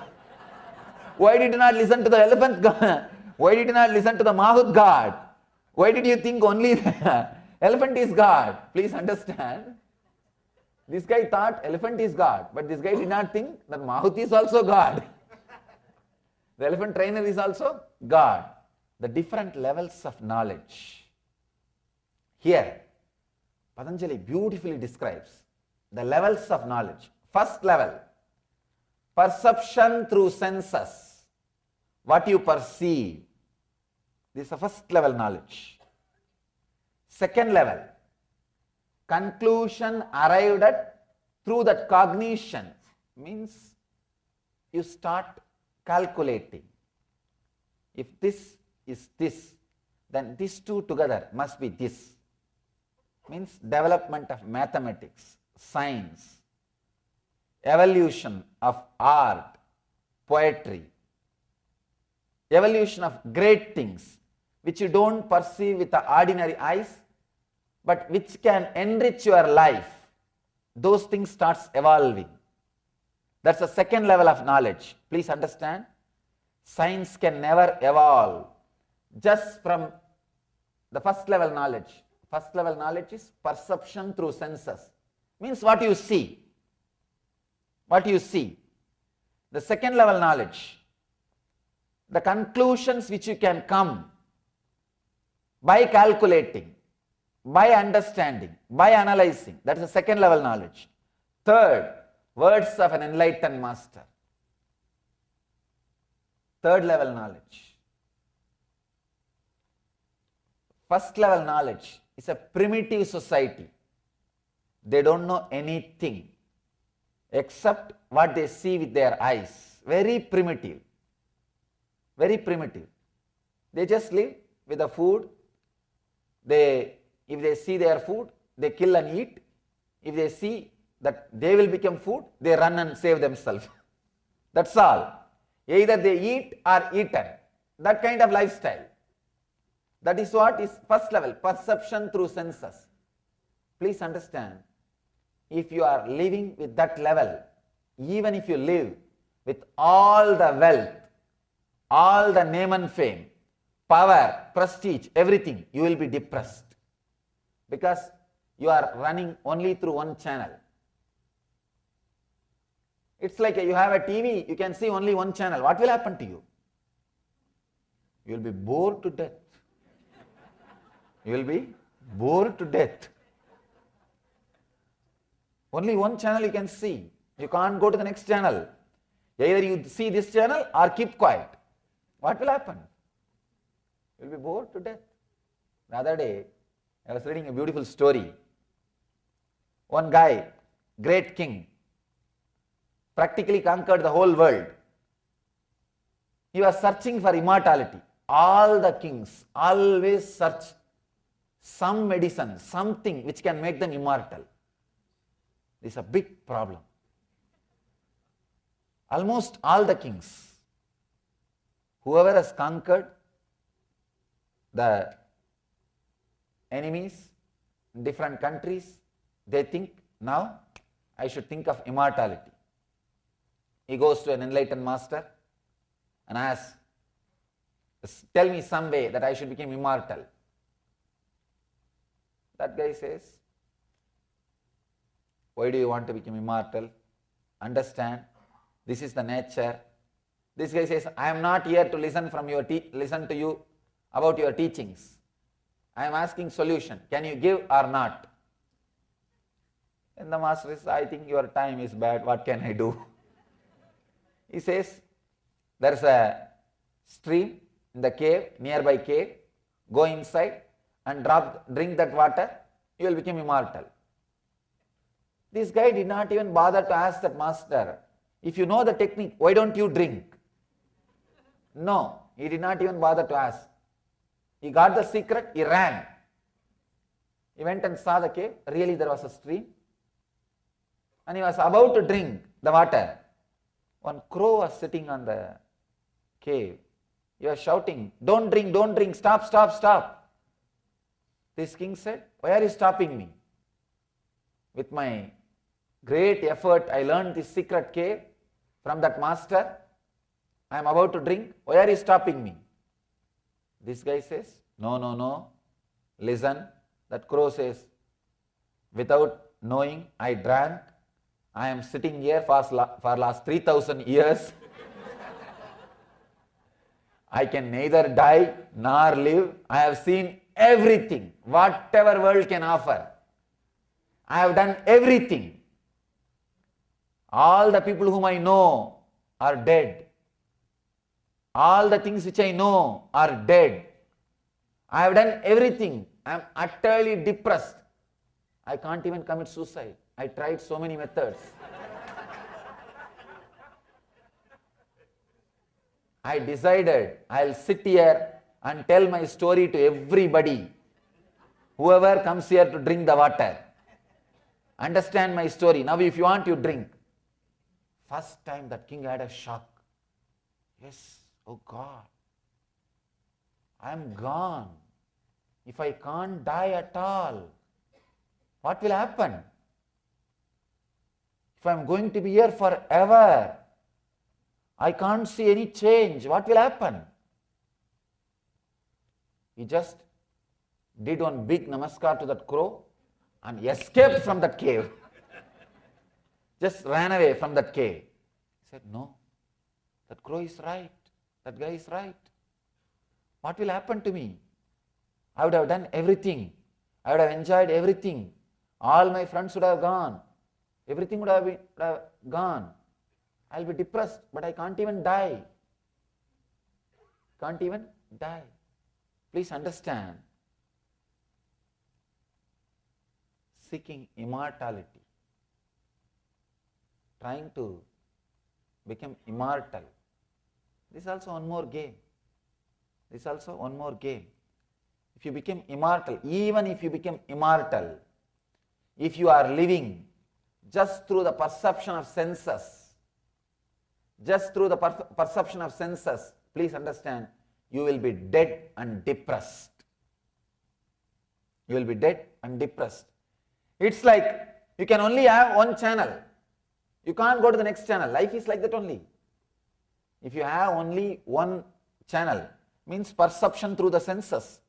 Why did you not listen to the elephant God? Why did you not listen to the Mahut God? Why did you think only the elephant is God? Please understand. This guy thought elephant is God, but this guy did not think that Mahut is also God. The elephant trainer is also God. The different levels of knowledge. Here, Patanjali beautifully describes the levels of knowledge. First level, perception through senses. What you perceive. This is the first level knowledge. Second level, conclusion arrived at through that cognition. Means you start calculating. If this is this, then these two together must be this. Means development of mathematics, science, evolution of art, poetry, evolution of great things which you don't perceive with the ordinary eyes, but which can enrich your life. Those things starts evolving. That's the second level of knowledge. Please understand, science can never evolve just from the first level knowledge. First level knowledge is perception through senses. Means what you see. What you see. The second level knowledge, the conclusions which you can come by calculating. by understanding, by analyzing. That is the second level knowledge. Third, words of an enlightened master. Third level knowledge. First level knowledge is a primitive society. They don't know anything except what they see with their eyes. Very primitive. Very primitive. They just live with the food. If they see their food, they kill and eat. If they see that they will become food, they run and save themselves. That's all. Either they eat or eaten. That kind of lifestyle. That is what is first level, perception through senses. Please understand, if you are living with that level, even if you live with all the wealth, all the name and fame, power, prestige, everything, you will be depressed. Because you are running only through one channel. It's like you have a TV, you can see only one channel. What will happen to you? You will be bored to death. You will be bored to death. Only one channel you can see. You can't go to the next channel. Either you see this channel or keep quiet. What will happen? You will be bored to death. The other day, I was reading a beautiful story. One guy, great king, practically conquered the whole world. He was searching for immortality. All the kings always search some medicine, something which can make them immortal. This is a big problem. Almost all the kings, whoever has conquered the enemies in different countries, they think, now I should think of immortality. He goes to an enlightened master and asks, tell me some way that I should become immortal. That guy says, why do you want to become immortal? Understand, this is the nature. This guy says, I am not here to listen to you about your teachings. I am asking solution. Can you give or not? And the master says, I think your time is bad. What can I do? He says, there is a stream in the cave, nearby cave. Go inside and drink that water. You will become immortal. This guy did not even bother to ask that master, if you know the technique, why don't you drink? No, he did not even bother to ask. He got the secret, he ran. He went and saw the cave. Really, there was a stream. And he was about to drink the water. One crow was sitting on the cave. He was shouting, don't drink, stop, stop, stop. This king said, why are you stopping me? With my great effort, I learned this secret cave from that master. I am about to drink. Why are you stopping me? This guy says, no. Listen. That crow says, without knowing, I drank. I am sitting here for last 3,000 years. I can neither die nor live. I have seen everything, whatever world can offer. I have done everything. All the people whom I know are dead. All the things which I know are dead. I have done everything. I am utterly depressed. I can't even commit suicide. I tried so many methods. I decided I'll sit here and tell my story to everybody. Whoever comes here to drink the water. Understand my story. Now if you want, you drink. First time that king had a shock. Yes, oh God. I am gone. If I can't die at all, what will happen? If I am going to be here forever, I can't see any change. What will happen? He just did one big namaskar to that crow and escaped from that cave. Just ran away from that cave. He said, no, that crow is right. That guy is right. What will happen to me? I would have done everything. I would have enjoyed everything. All my friends would have gone. Everything would have gone. I'll be depressed, but I can't even die. Can't even die. Please understand. Seeking immortality, trying to become immortal. This is also one more game. This is also one more game. If you become immortal, even if you become immortal, if you are living just through the perception of senses, just through the perception of senses, please understand, you will be dead and depressed. You will be dead and depressed. It's like you can only have one channel. You can't go to the next channel. Life is like that only. If you have only one channel, means perception through the senses.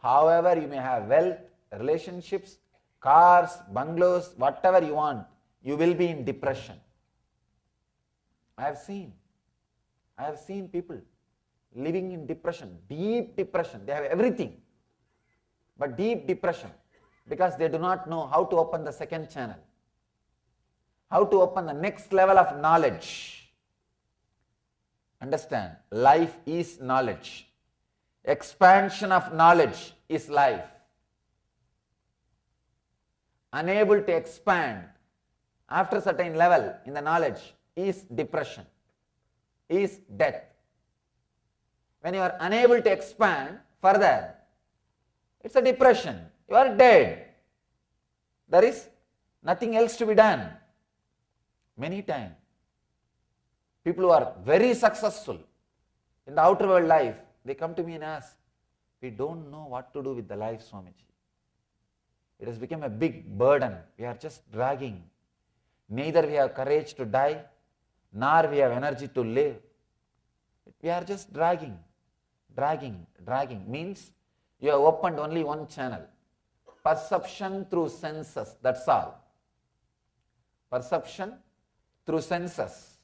However, you may have wealth, relationships, cars, bungalows, whatever you want, you will be in depression. I have seen people living in depression, deep depression. They have everything, but deep depression, because they do not know how to open the second channel, how to open the next level of knowledge. Understand, life is knowledge. Expansion of knowledge is life. Unable to expand after a certain level in the knowledge is depression, is death. When you are unable to expand further, it's a depression. You are dead. There is nothing else to be done. Many times, people who are very successful in the outer world life, they come to me and ask, we don't know what to do with the life, Swamiji. It has become a big burden. We are just dragging. Neither we have courage to die, nor we have energy to live. We are just dragging. Means you have opened only one channel. Perception through senses, that's all. Perception through senses.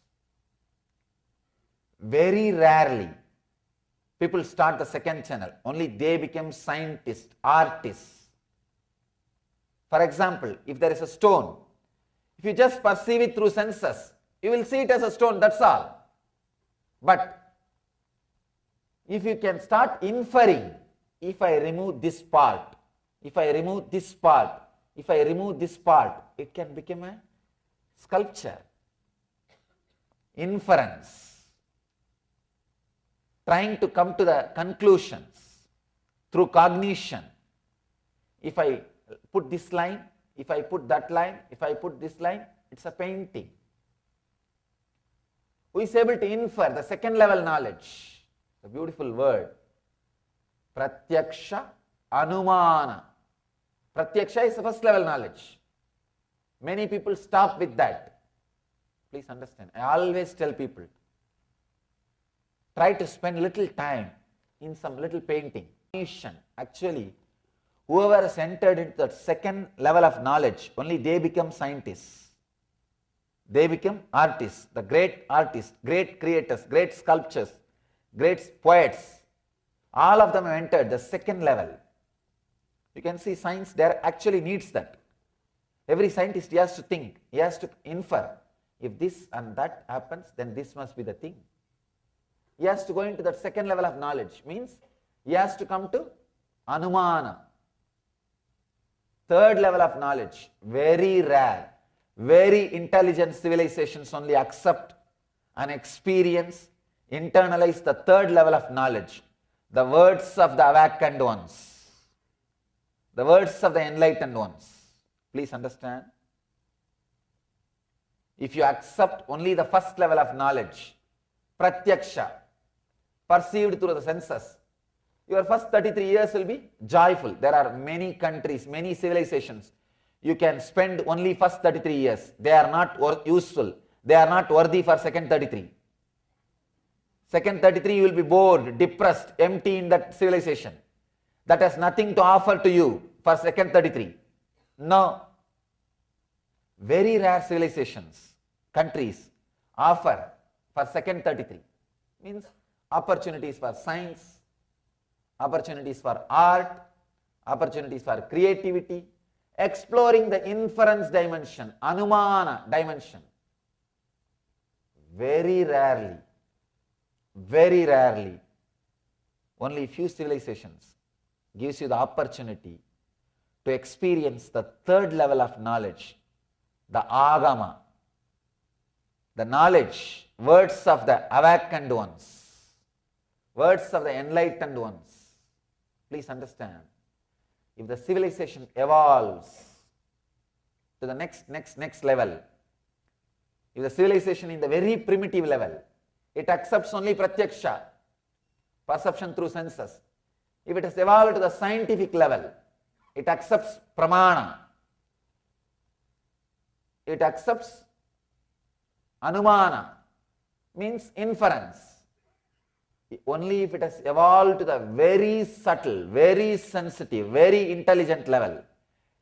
Very rarely people start the second channel. Only they become scientists, artists. For example, if there is a stone, if you just perceive it through senses, you will see it as a stone, that's all. But if you can start inferring, if I remove this part, if I remove this part, if I remove this part, it can become a sculpture. Inference. Trying to come to the conclusions through cognition. If I put this line, if I put that line, if I put this line, it's a painting. Who is able to infer the second level knowledge? The beautiful word. Pratyaksha Anumana. Pratyaksha is the first level knowledge. Many people stop with that. Please understand. I always tell people, try to spend little time in some little painting. Actually, whoever has entered into that second level of knowledge, only they become scientists. They become artists, the great artists, great creators, great sculptors, great poets. All of them have entered the second level. You can see science there actually needs that. Every scientist, he has to think, he has to infer. If this and that happens, then this must be the thing. He has to go into that second level of knowledge. Means he has to come to Anumana. Third level of knowledge, very rare. Very intelligent civilizations only accept and experience, internalize the third level of knowledge. The words of the awakened ones. The words of the enlightened ones. Please understand. If you accept only the first level of knowledge, pratyaksha, perceived through the senses, your first 33 years will be joyful. There are many countries, many civilizations. You can spend only first 33 years. They are not useful. They are not worthy for second 33. Second 33 you will be bored, depressed, empty in that civilization. That has nothing to offer to you for second 33. No. Very rare civilizations, countries offer for second 33. Means opportunities for science, opportunities for art, opportunities for creativity, exploring the inference dimension, anumana dimension. Very rarely, only few civilizations gives you the opportunity to experience the third level of knowledge, the agama, the knowledge, words of the awakened ones, words of the enlightened ones. Please understand, if the civilization evolves to the next level, if the civilization in the very primitive level, it accepts only pratyaksha, perception through senses. If it has evolved to the scientific level, it accepts pramana, it accepts anumana, means inference. Only if it has evolved to the very subtle, very sensitive, very intelligent level,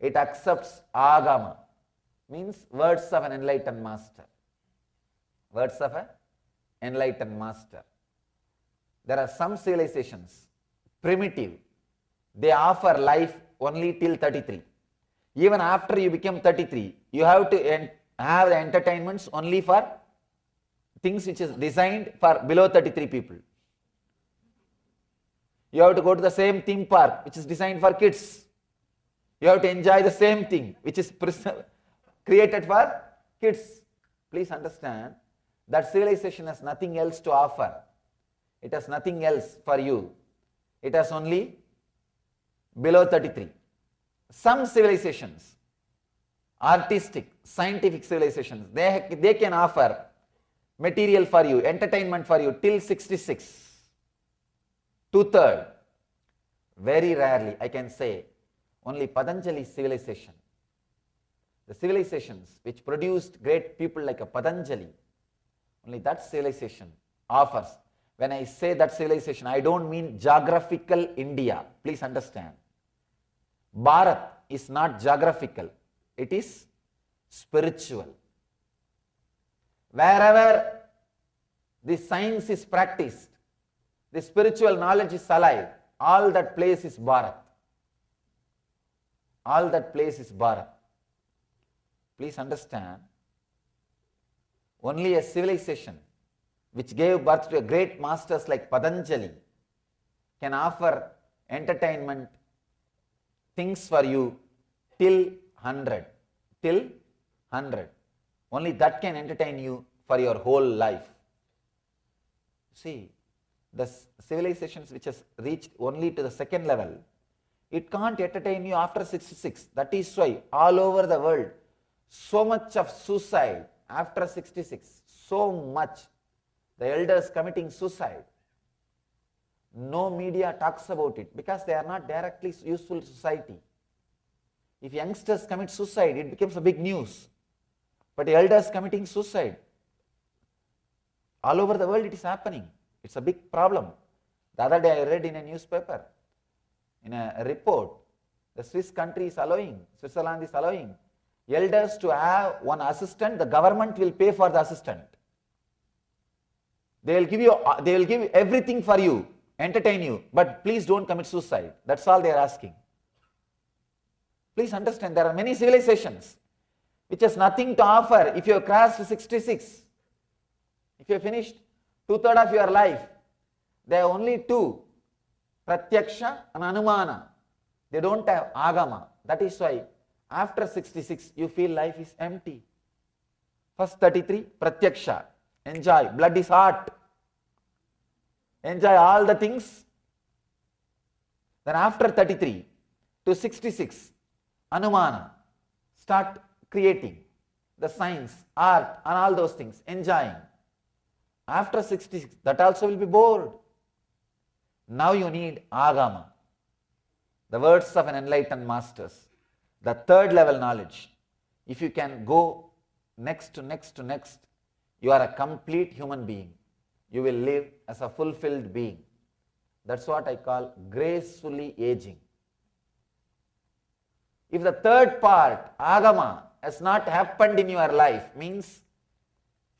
it accepts agama, means words of an enlightened master. Words of an enlightened master. There are some civilizations, primitive, they offer life only till 33. Even after you become 33, you have to have the entertainments only for things which is designed for below 33 people. You have to go to the same theme park which is designed for kids. You have to enjoy the same thing which is created for kids. Please understand that civilization has nothing else to offer. It has nothing else for you. It has only below 33. Some civilizations, artistic, scientific civilizations, they can offer material for you, entertainment for you till 66. 2/3. Very rarely, I can say, only Patanjali civilization. The civilizations which produced great people like a Patanjali, only that civilization offers. When I say that civilization, I don't mean geographical India. Please understand. Bharat is not geographical, it is spiritual. Wherever the science is practiced, the spiritual knowledge is alive, all that place is Bharat. All that place is Bharat. Please understand, only a civilization which gave birth to a great masters like Patanjali can offer entertainment, things for you till 100. Till 100. Only that can entertain you for your whole life. See, the civilizations which has reached only to the second level, it can't entertain you after 66. That is why all over the world, so much of suicide after 66, so much. The elders committing suicide. No media talks about it because they are not directly useful to society. If youngsters commit suicide, it becomes a big news. But elders committing suicide, all over the world it is happening. It's a big problem. The other day I read in a newspaper, in a report, the Swiss country is allowing, Switzerland is allowing elders to have one assistant, the government will pay for the assistant. They will give everything for you, entertain you, but please don't commit suicide. That's all they are asking. Please understand, there are many civilizations which has nothing to offer. If you have crossed 66, if you have finished 2/3 of your life, there are only two, pratyaksha and anumana. They don't have agama. That is why after 66 you feel life is empty. First 33, pratyaksha, enjoy, blood is hot, enjoy all the things. Then after 33 to 66, anumana, start creating the science, art and all those things, enjoying. After 66, that also will be bored. Now you need agama, the words of an enlightened masters, the third level knowledge. If you can go next to next to next, you are a complete human being. You will live as a fulfilled being. That's what I call gracefully aging. If the third part, agama, has not happened in your life, means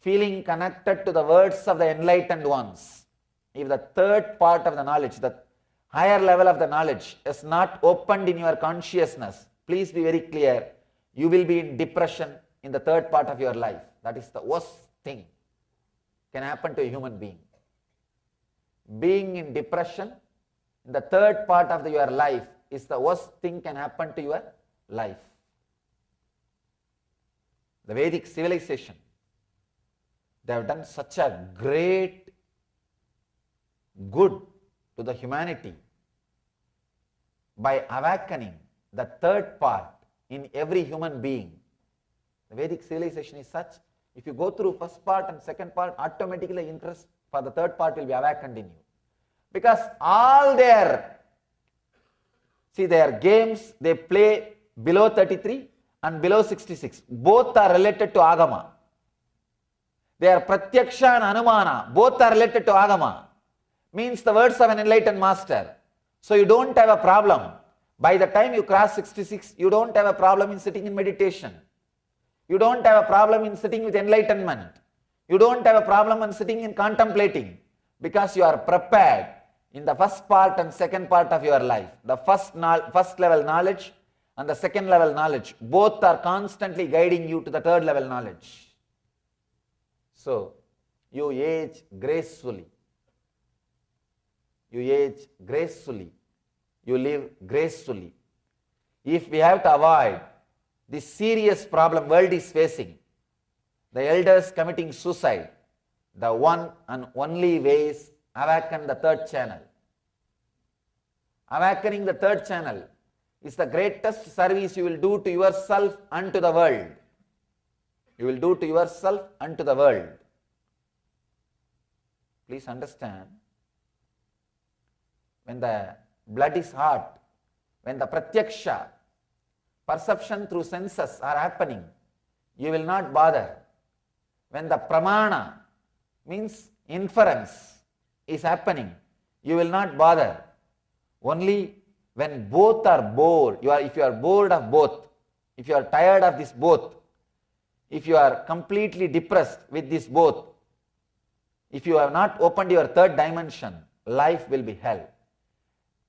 feeling connected to the words of the enlightened ones. If the third part of the knowledge, the higher level of the knowledge is not opened in your consciousness, please be very clear, you will be in depression in the third part of your life. That is the worst thing can happen to a human being. Being in depression in the third part of your life is the worst thing can happen to your life. The Vedic civilization, they have done such a great good to the humanity by awakening the third part in every human being. The Vedic civilization is such, if you go through first part and second part, automatically interest for the third part will be awakened in you. Because all their games they play below 33 and below 66, both are related to Agama. They are Pratyaksha and Anumana, both are related to Agama. Means the words of an enlightened master. So you don't have a problem. By the time you cross 66, you don't have a problem in sitting in meditation. You don't have a problem in sitting with enlightenment. You don't have a problem in sitting in contemplating, because you are prepared in the first part and second part of your life. The first level knowledge and the second level knowledge, both are constantly guiding you to the third level knowledge. So you age gracefully. You age gracefully. You live gracefully. If we have to avoid this serious problem world is facing, the elders committing suicide, the one and only way is awaken the third channel. Awakening the third channel is the greatest service you will do to yourself and to the world. You will do to yourself and to the world. Please understand, when the blood is hot, when the pratyaksha, perception through senses are happening, you will not bother. When the pramana, means inference, is happening, you will not bother. Only when both are bored, if you are bored of both, if you are tired of this both, if you are completely depressed with this both, if you have not opened your third dimension, life will be hell.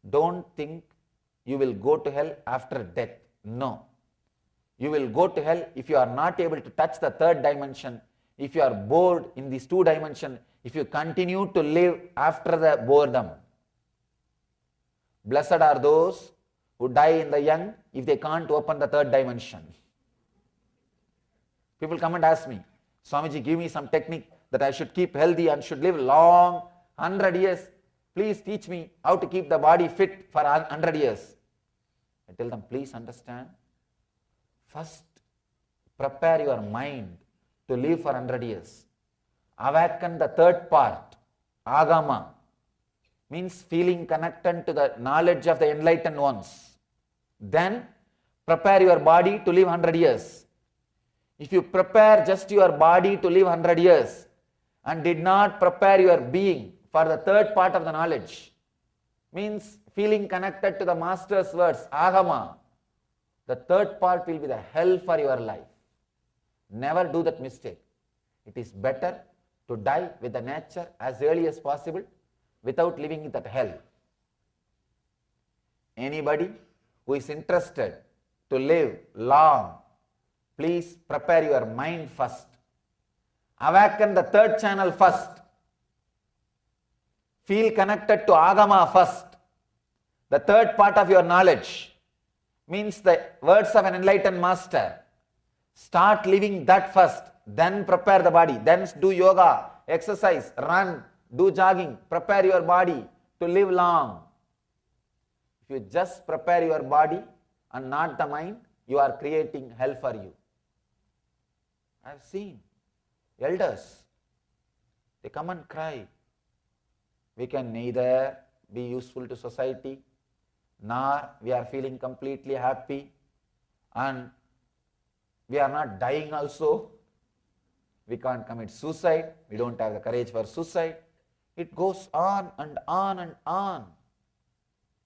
Don't think you will go to hell after death. No. You will go to hell if you are not able to touch the third dimension, if you are bored in these two dimensions, if you continue to live after the boredom. Blessed are those who die in the young if they can't open the third dimension. People come and ask me, Swamiji, give me some technique that I should keep healthy and should live long, 100 years. Please teach me how to keep the body fit for 100 years. I tell them, please understand, first prepare your mind to live for 100 years. Awaken the third part, Agama, means feeling connected to the knowledge of the enlightened ones. Then prepare your body to live 100 years. If you prepare just your body to live 100 years and did not prepare your being for the third part of the knowledge, means feeling connected to the master's words, Agama, the third part will be the hell for your life. Never do that mistake. It is better to die with the nature as early as possible without living in that hell. Anybody who is interested to live long, please prepare your mind first. Awaken the third channel first. Feel connected to Agama first. The third part of your knowledge means the words of an enlightened master. Start living that first, then prepare the body, then do yoga, exercise, run, do jogging, prepare your body to live long. If you just prepare your body and not the mind, you are creating hell for you. I have seen elders, they come and cry. We can neither be useful to society, nor we are feeling completely happy, and we are not dying also. We can't commit suicide. We don't have the courage for suicide. It goes on and on and on.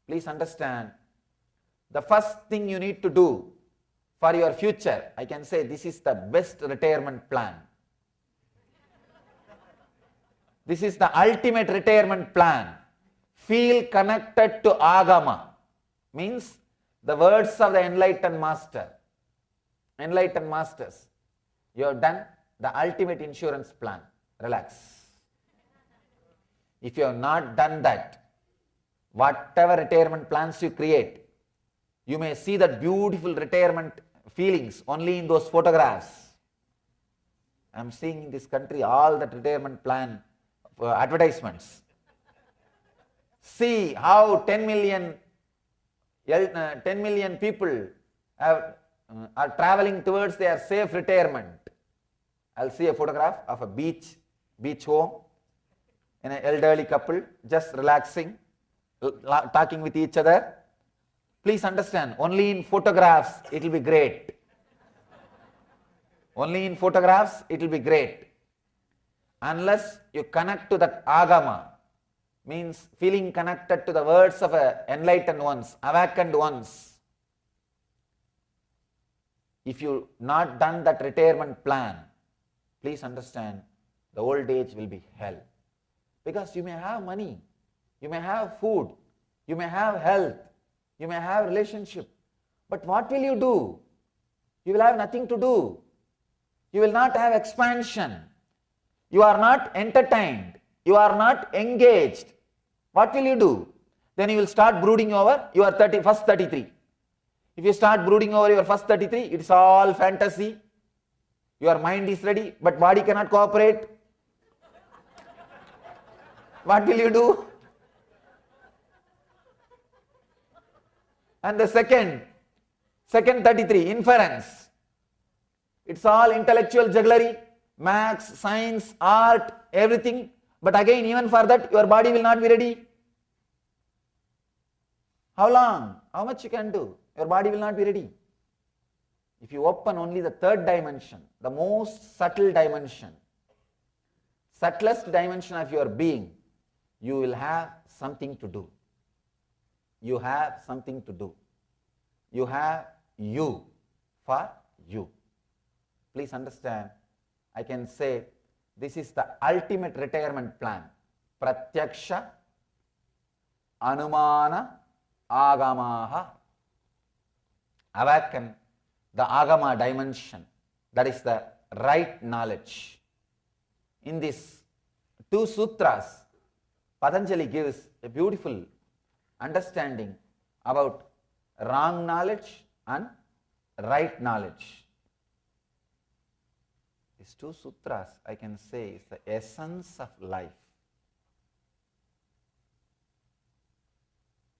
Please understand, the first thing you need to do for your future, I can say this is the best retirement plan. This is the ultimate retirement plan. feel connected to Agama, means the words of the enlightened master, enlightened masters. You have done the ultimate insurance plan. Relax. If you have not done that, whatever retirement plans you create, you may see that beautiful retirement feelings only in those photographs. I am seeing in this country all that retirement plan advertisements. See how 10 million people are traveling towards their safe retirement. I'll see a photograph of a beach home, in an elderly couple just relaxing, talking with each other. Please understand, only in photographs it will be great. Only in photographs it will be great. Unless you connect to that Agama, means feeling connected to the words of enlightened ones, awakened ones. If you not done that retirement plan, please understand, the old age will be hell. Because you may have money, you may have food, you may have health, you may have relationship, but what will you do? You will have nothing to do. You will not have expansion. You are not entertained. You are not engaged. What will you do? Then you will start brooding over your first 33. If you start brooding over your first 33, it's all fantasy. Your mind is ready, but body cannot cooperate. What will you do? And the second 33, inference. It's all intellectual jugglery, maths, science, art, everything. But again, even for that, your body will not be ready. How long? How much you can do? Your body will not be ready. If you open only the third dimension, the most subtle dimension, subtlest dimension of your being, you will have something to do. You have something to do. You have you for you. Please understand, I can say this is the ultimate retirement plan. Pratyaksha, Anumana, Agamaha. Awaken the Agama dimension, that is the right knowledge. In these two sutras, Patanjali gives a beautiful understanding about wrong knowledge and right knowledge. These two sutras, I can say, is the essence of life.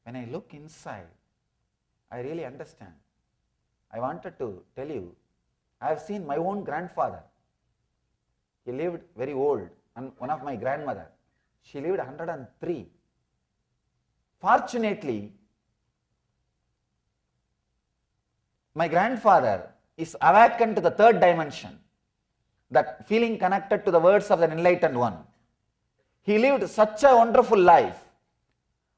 When I look inside, I really understand. I wanted to tell you, I have seen my own grandfather. He lived very old, and one of my grandmother, she lived 103. Fortunately, my grandfather is awakened to the third dimension, that feeling connected to the words of the enlightened one. He lived such a wonderful life.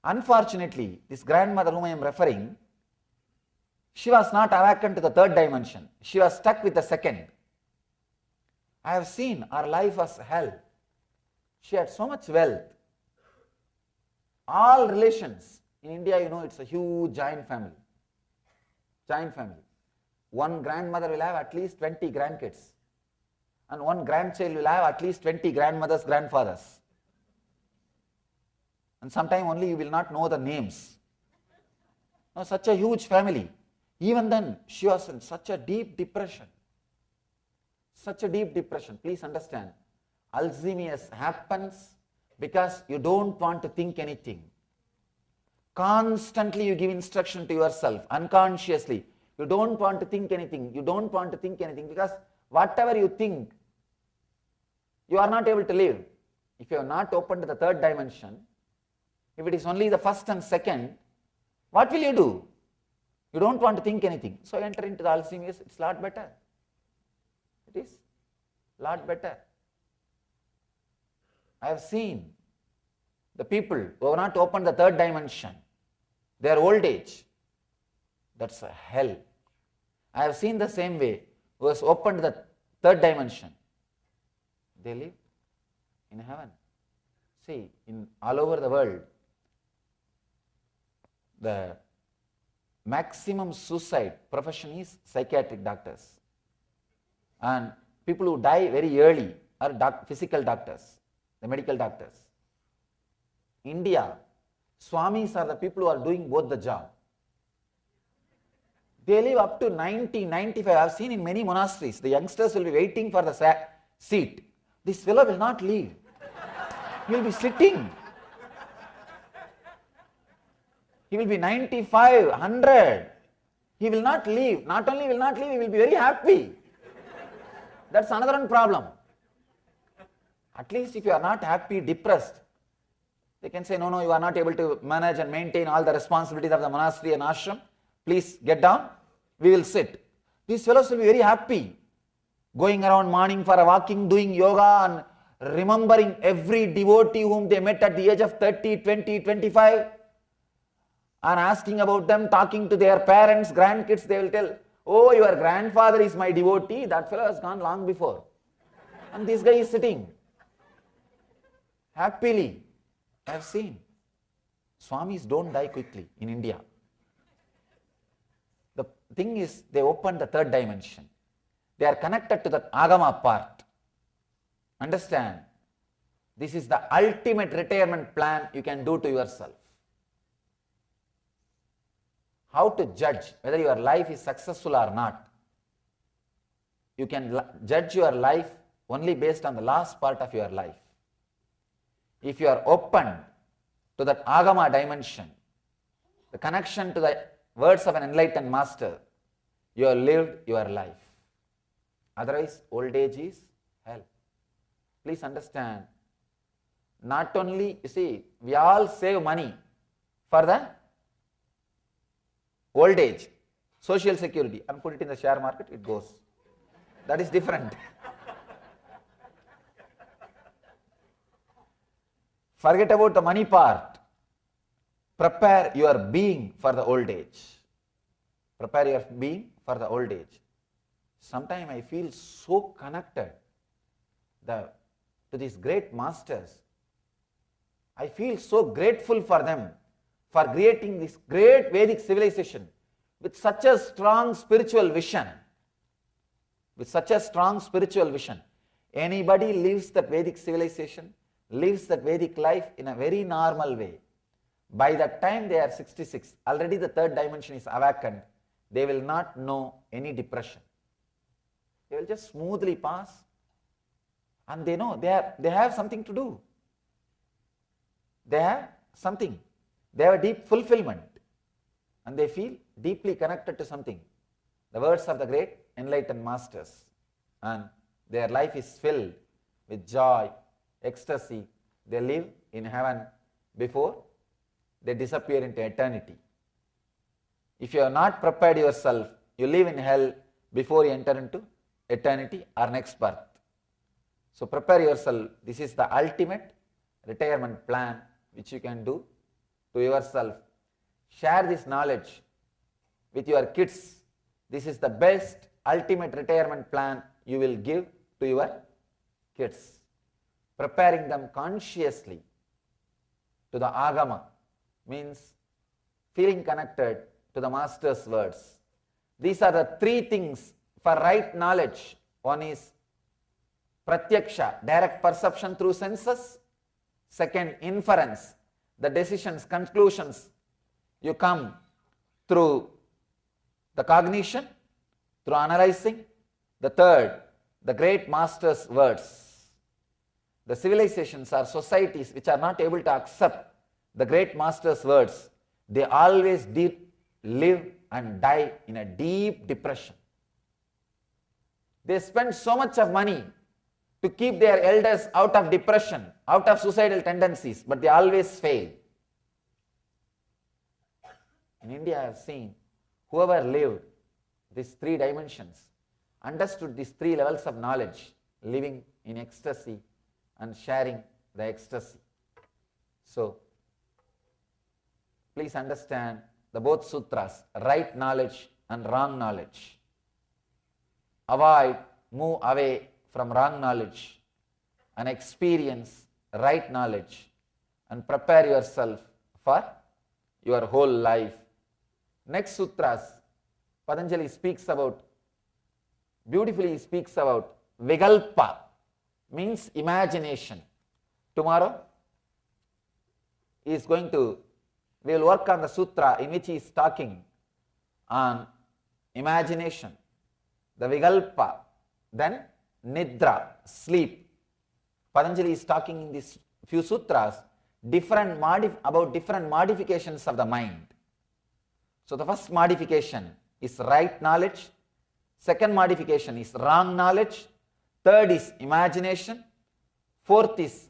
Unfortunately, this grandmother whom I am referring, she was not awakened to the third dimension. She was stuck with the second. I have seen her life was hell. She had so much wealth. All relations. In India, you know, it's a huge joint family. Joint family. One grandmother will have at least 20 grandkids. And one grandchild will have at least 20 grandmothers, grandfathers. And sometime only you will not know the names. Now, such a huge family. Even then, she was in such a deep depression. Such a deep depression. Please understand, Alzheimer's happens because you don't want to think anything. Constantly you give instruction to yourself, unconsciously. You don't want to think anything. You don't want to think anything because whatever you think, you are not able to live. If you have not opened the third dimension, if it is only the first and second, what will you do? You don't want to think anything. So enter into the Alzheimer's, it's a lot better. It is a lot better. I have seen the people who have not opened the third dimension, their old age, that's a hell. I have seen the same way who has opened the third dimension, they live in heaven. See, in all over the world, the maximum suicide profession is psychiatric doctors. And people who die very early are physical doctors, the medical doctors. India, Swamis are the people who are doing both the job. They live up to 90, 95. I have seen in many monasteries, the youngsters will be waiting for the seat. This fellow will not leave. He will be sitting. He will be 95, 100. He will not leave. Not only will not leave, he will be very happy. That's another one problem. At least if you are not happy, depressed, they can say, no, no, you are not able to manage and maintain all the responsibilities of the monastery and ashram. Please get down. We will sit. These fellows will be very happy. Going around morning for a walking, doing yoga and remembering every devotee whom they met at the age of 30, 20, 25 and asking about them, talking to their parents, grandkids. They will tell, oh, your grandfather is my devotee. That fellow has gone long before. And this guy is sitting happily. I have seen. Swamis don't die quickly in India. The thing is, they open the third dimension. They are connected to the Agama part. Understand? This is the ultimate retirement plan you can do to yourself. How to judge whether your life is successful or not? You can judge your life only based on the last part of your life. If you are open to that Agama dimension, the connection to the words of an enlightened master, you have lived your life. Otherwise, old age is hell. Please understand, not only, you see, we all save money for the old age, social security, and put it in the share market, it goes. That is different. Forget about the money part. Prepare your being for the old age. Prepare your being for the old age. Sometimes I feel so connected to these great masters. I feel so grateful for them for creating this great Vedic civilization with such a strong spiritual vision. With such a strong spiritual vision. Anybody lives that Vedic civilization, lives that Vedic life in a very normal way. By the time they are 66, already the third dimension is awakened, they will not know any depression. They will just smoothly pass, and they know they have something to do. They have something. They have a deep fulfillment, and they feel deeply connected to something. The words of the great enlightened masters, and their life is filled with joy, ecstasy. They live in heaven before they disappear into eternity. If you have not prepared yourself, you live in hell before you enter into eternity or next birth. So prepare yourself. This is the ultimate retirement plan which you can do to yourself. Share this knowledge with your kids. This is the best ultimate retirement plan you will give to your kids. Preparing them consciously to the Agama means feeling connected to the master's words. These are the three things for right knowledge. One is pratyaksha, direct perception through senses. Second, inference, the decisions, conclusions you come through the cognition, through analyzing. The third, the great master's words. The civilizations or societies which are not able to accept the great master's words, they always did live and die in a deep depression. They spend so much of money to keep their elders out of depression, out of suicidal tendencies, but they always fail. In India, I have seen whoever lived these three dimensions, understood these three levels of knowledge, living in ecstasy and sharing the ecstasy. So, please understand the both sutras, right knowledge and wrong knowledge. Avoid, move away from wrong knowledge and experience right knowledge, and prepare yourself for your whole life. Next sutras, Patanjali beautifully speaks about Vikalpa, means imagination. Tomorrow, we will work on the sutra in which he is talking on imagination, the Vikalpa, then Nidra, sleep. Patanjali is talking in these few sutras about different modifications of the mind. So the first modification is right knowledge, second modification is wrong knowledge, third is imagination, fourth is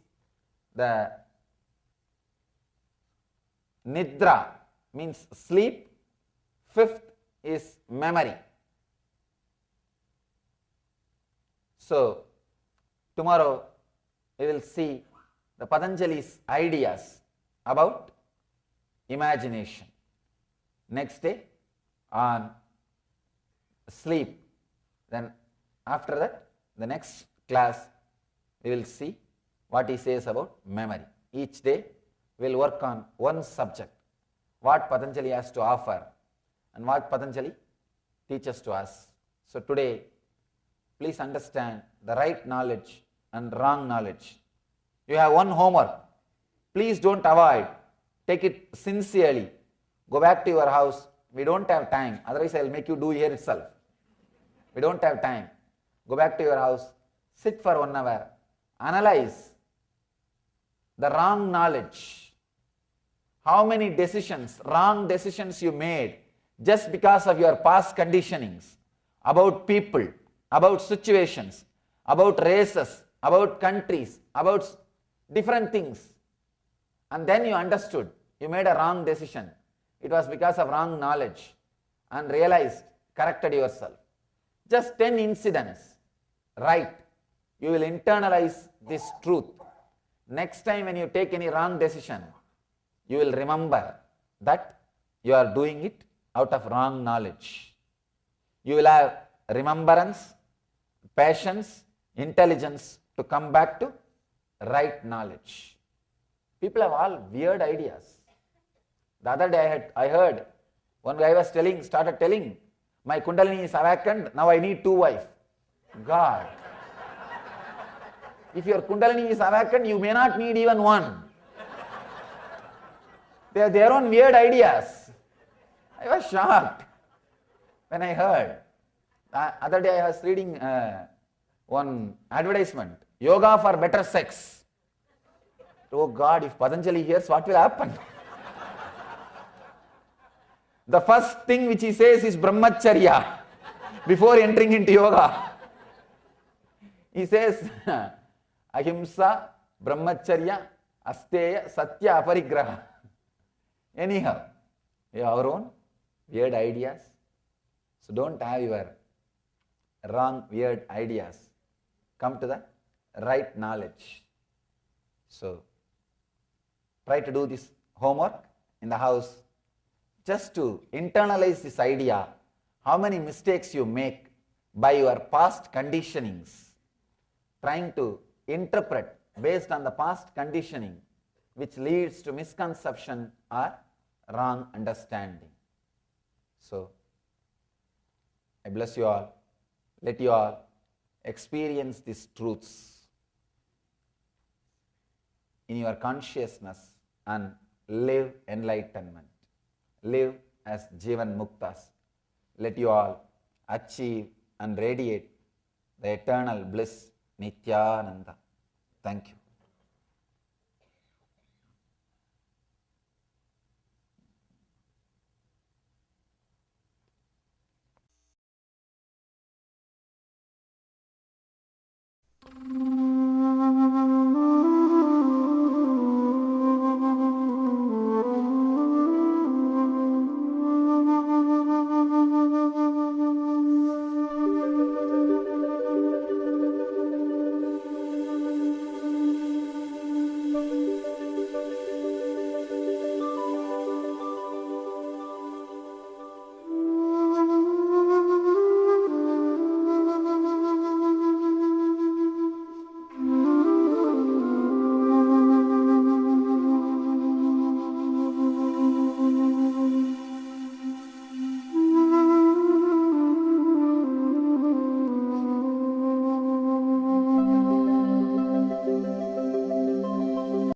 the Nidra, means sleep, fifth is memory. So tomorrow we will see the Patanjali's ideas about imagination. Next day on sleep. Then after that, the next class, we will see what he says about memory. Each day we will work on one subject, what Patanjali has to offer and what Patanjali teaches to us. So today, please understand the right knowledge and wrong knowledge. You have one homework. Please don't avoid. Take it sincerely. Go back to your house. We don't have time. Otherwise, I will make you do here itself. We don't have time. Go back to your house. Sit for 1 hour. Analyze the wrong knowledge. How many wrong decisions you made just because of your past conditionings about people, about situations, about races, about countries, about different things. And then you understood, you made a wrong decision. It was because of wrong knowledge and realized, corrected yourself. Just 10 incidents, right? You will internalize this truth. Next time when you take any wrong decision, you will remember that you are doing it out of wrong knowledge. You will have remembrance, patience, intelligence to come back to right knowledge. People have all weird ideas. The other day I heard one guy started telling, my Kundalini is awakened, now I need 2 wives. God. If your Kundalini is awakened, you may not need even one. They have their own weird ideas. I was shocked when I heard. The other day I was reading one advertisement, yoga for better sex. Oh God, if Patanjali hears, what will happen? The first thing which he says is brahmacharya before entering into yoga. He says, ahimsa, brahmacharya, asteya, satya, aparigraha. Anyhow, you have our own weird ideas. So don't have your wrong, weird ideas. Come to the right knowledge. So try to do this homework in the house just to internalize this idea, how many mistakes you make by your past conditionings, trying to interpret based on the past conditioning, which leads to misconception or wrong understanding. So I bless you all. Let you all experience these truths in your consciousness and live enlightenment. Live as Jivan Muktas. Let you all achieve and radiate the eternal bliss, Nityananda. Thank you.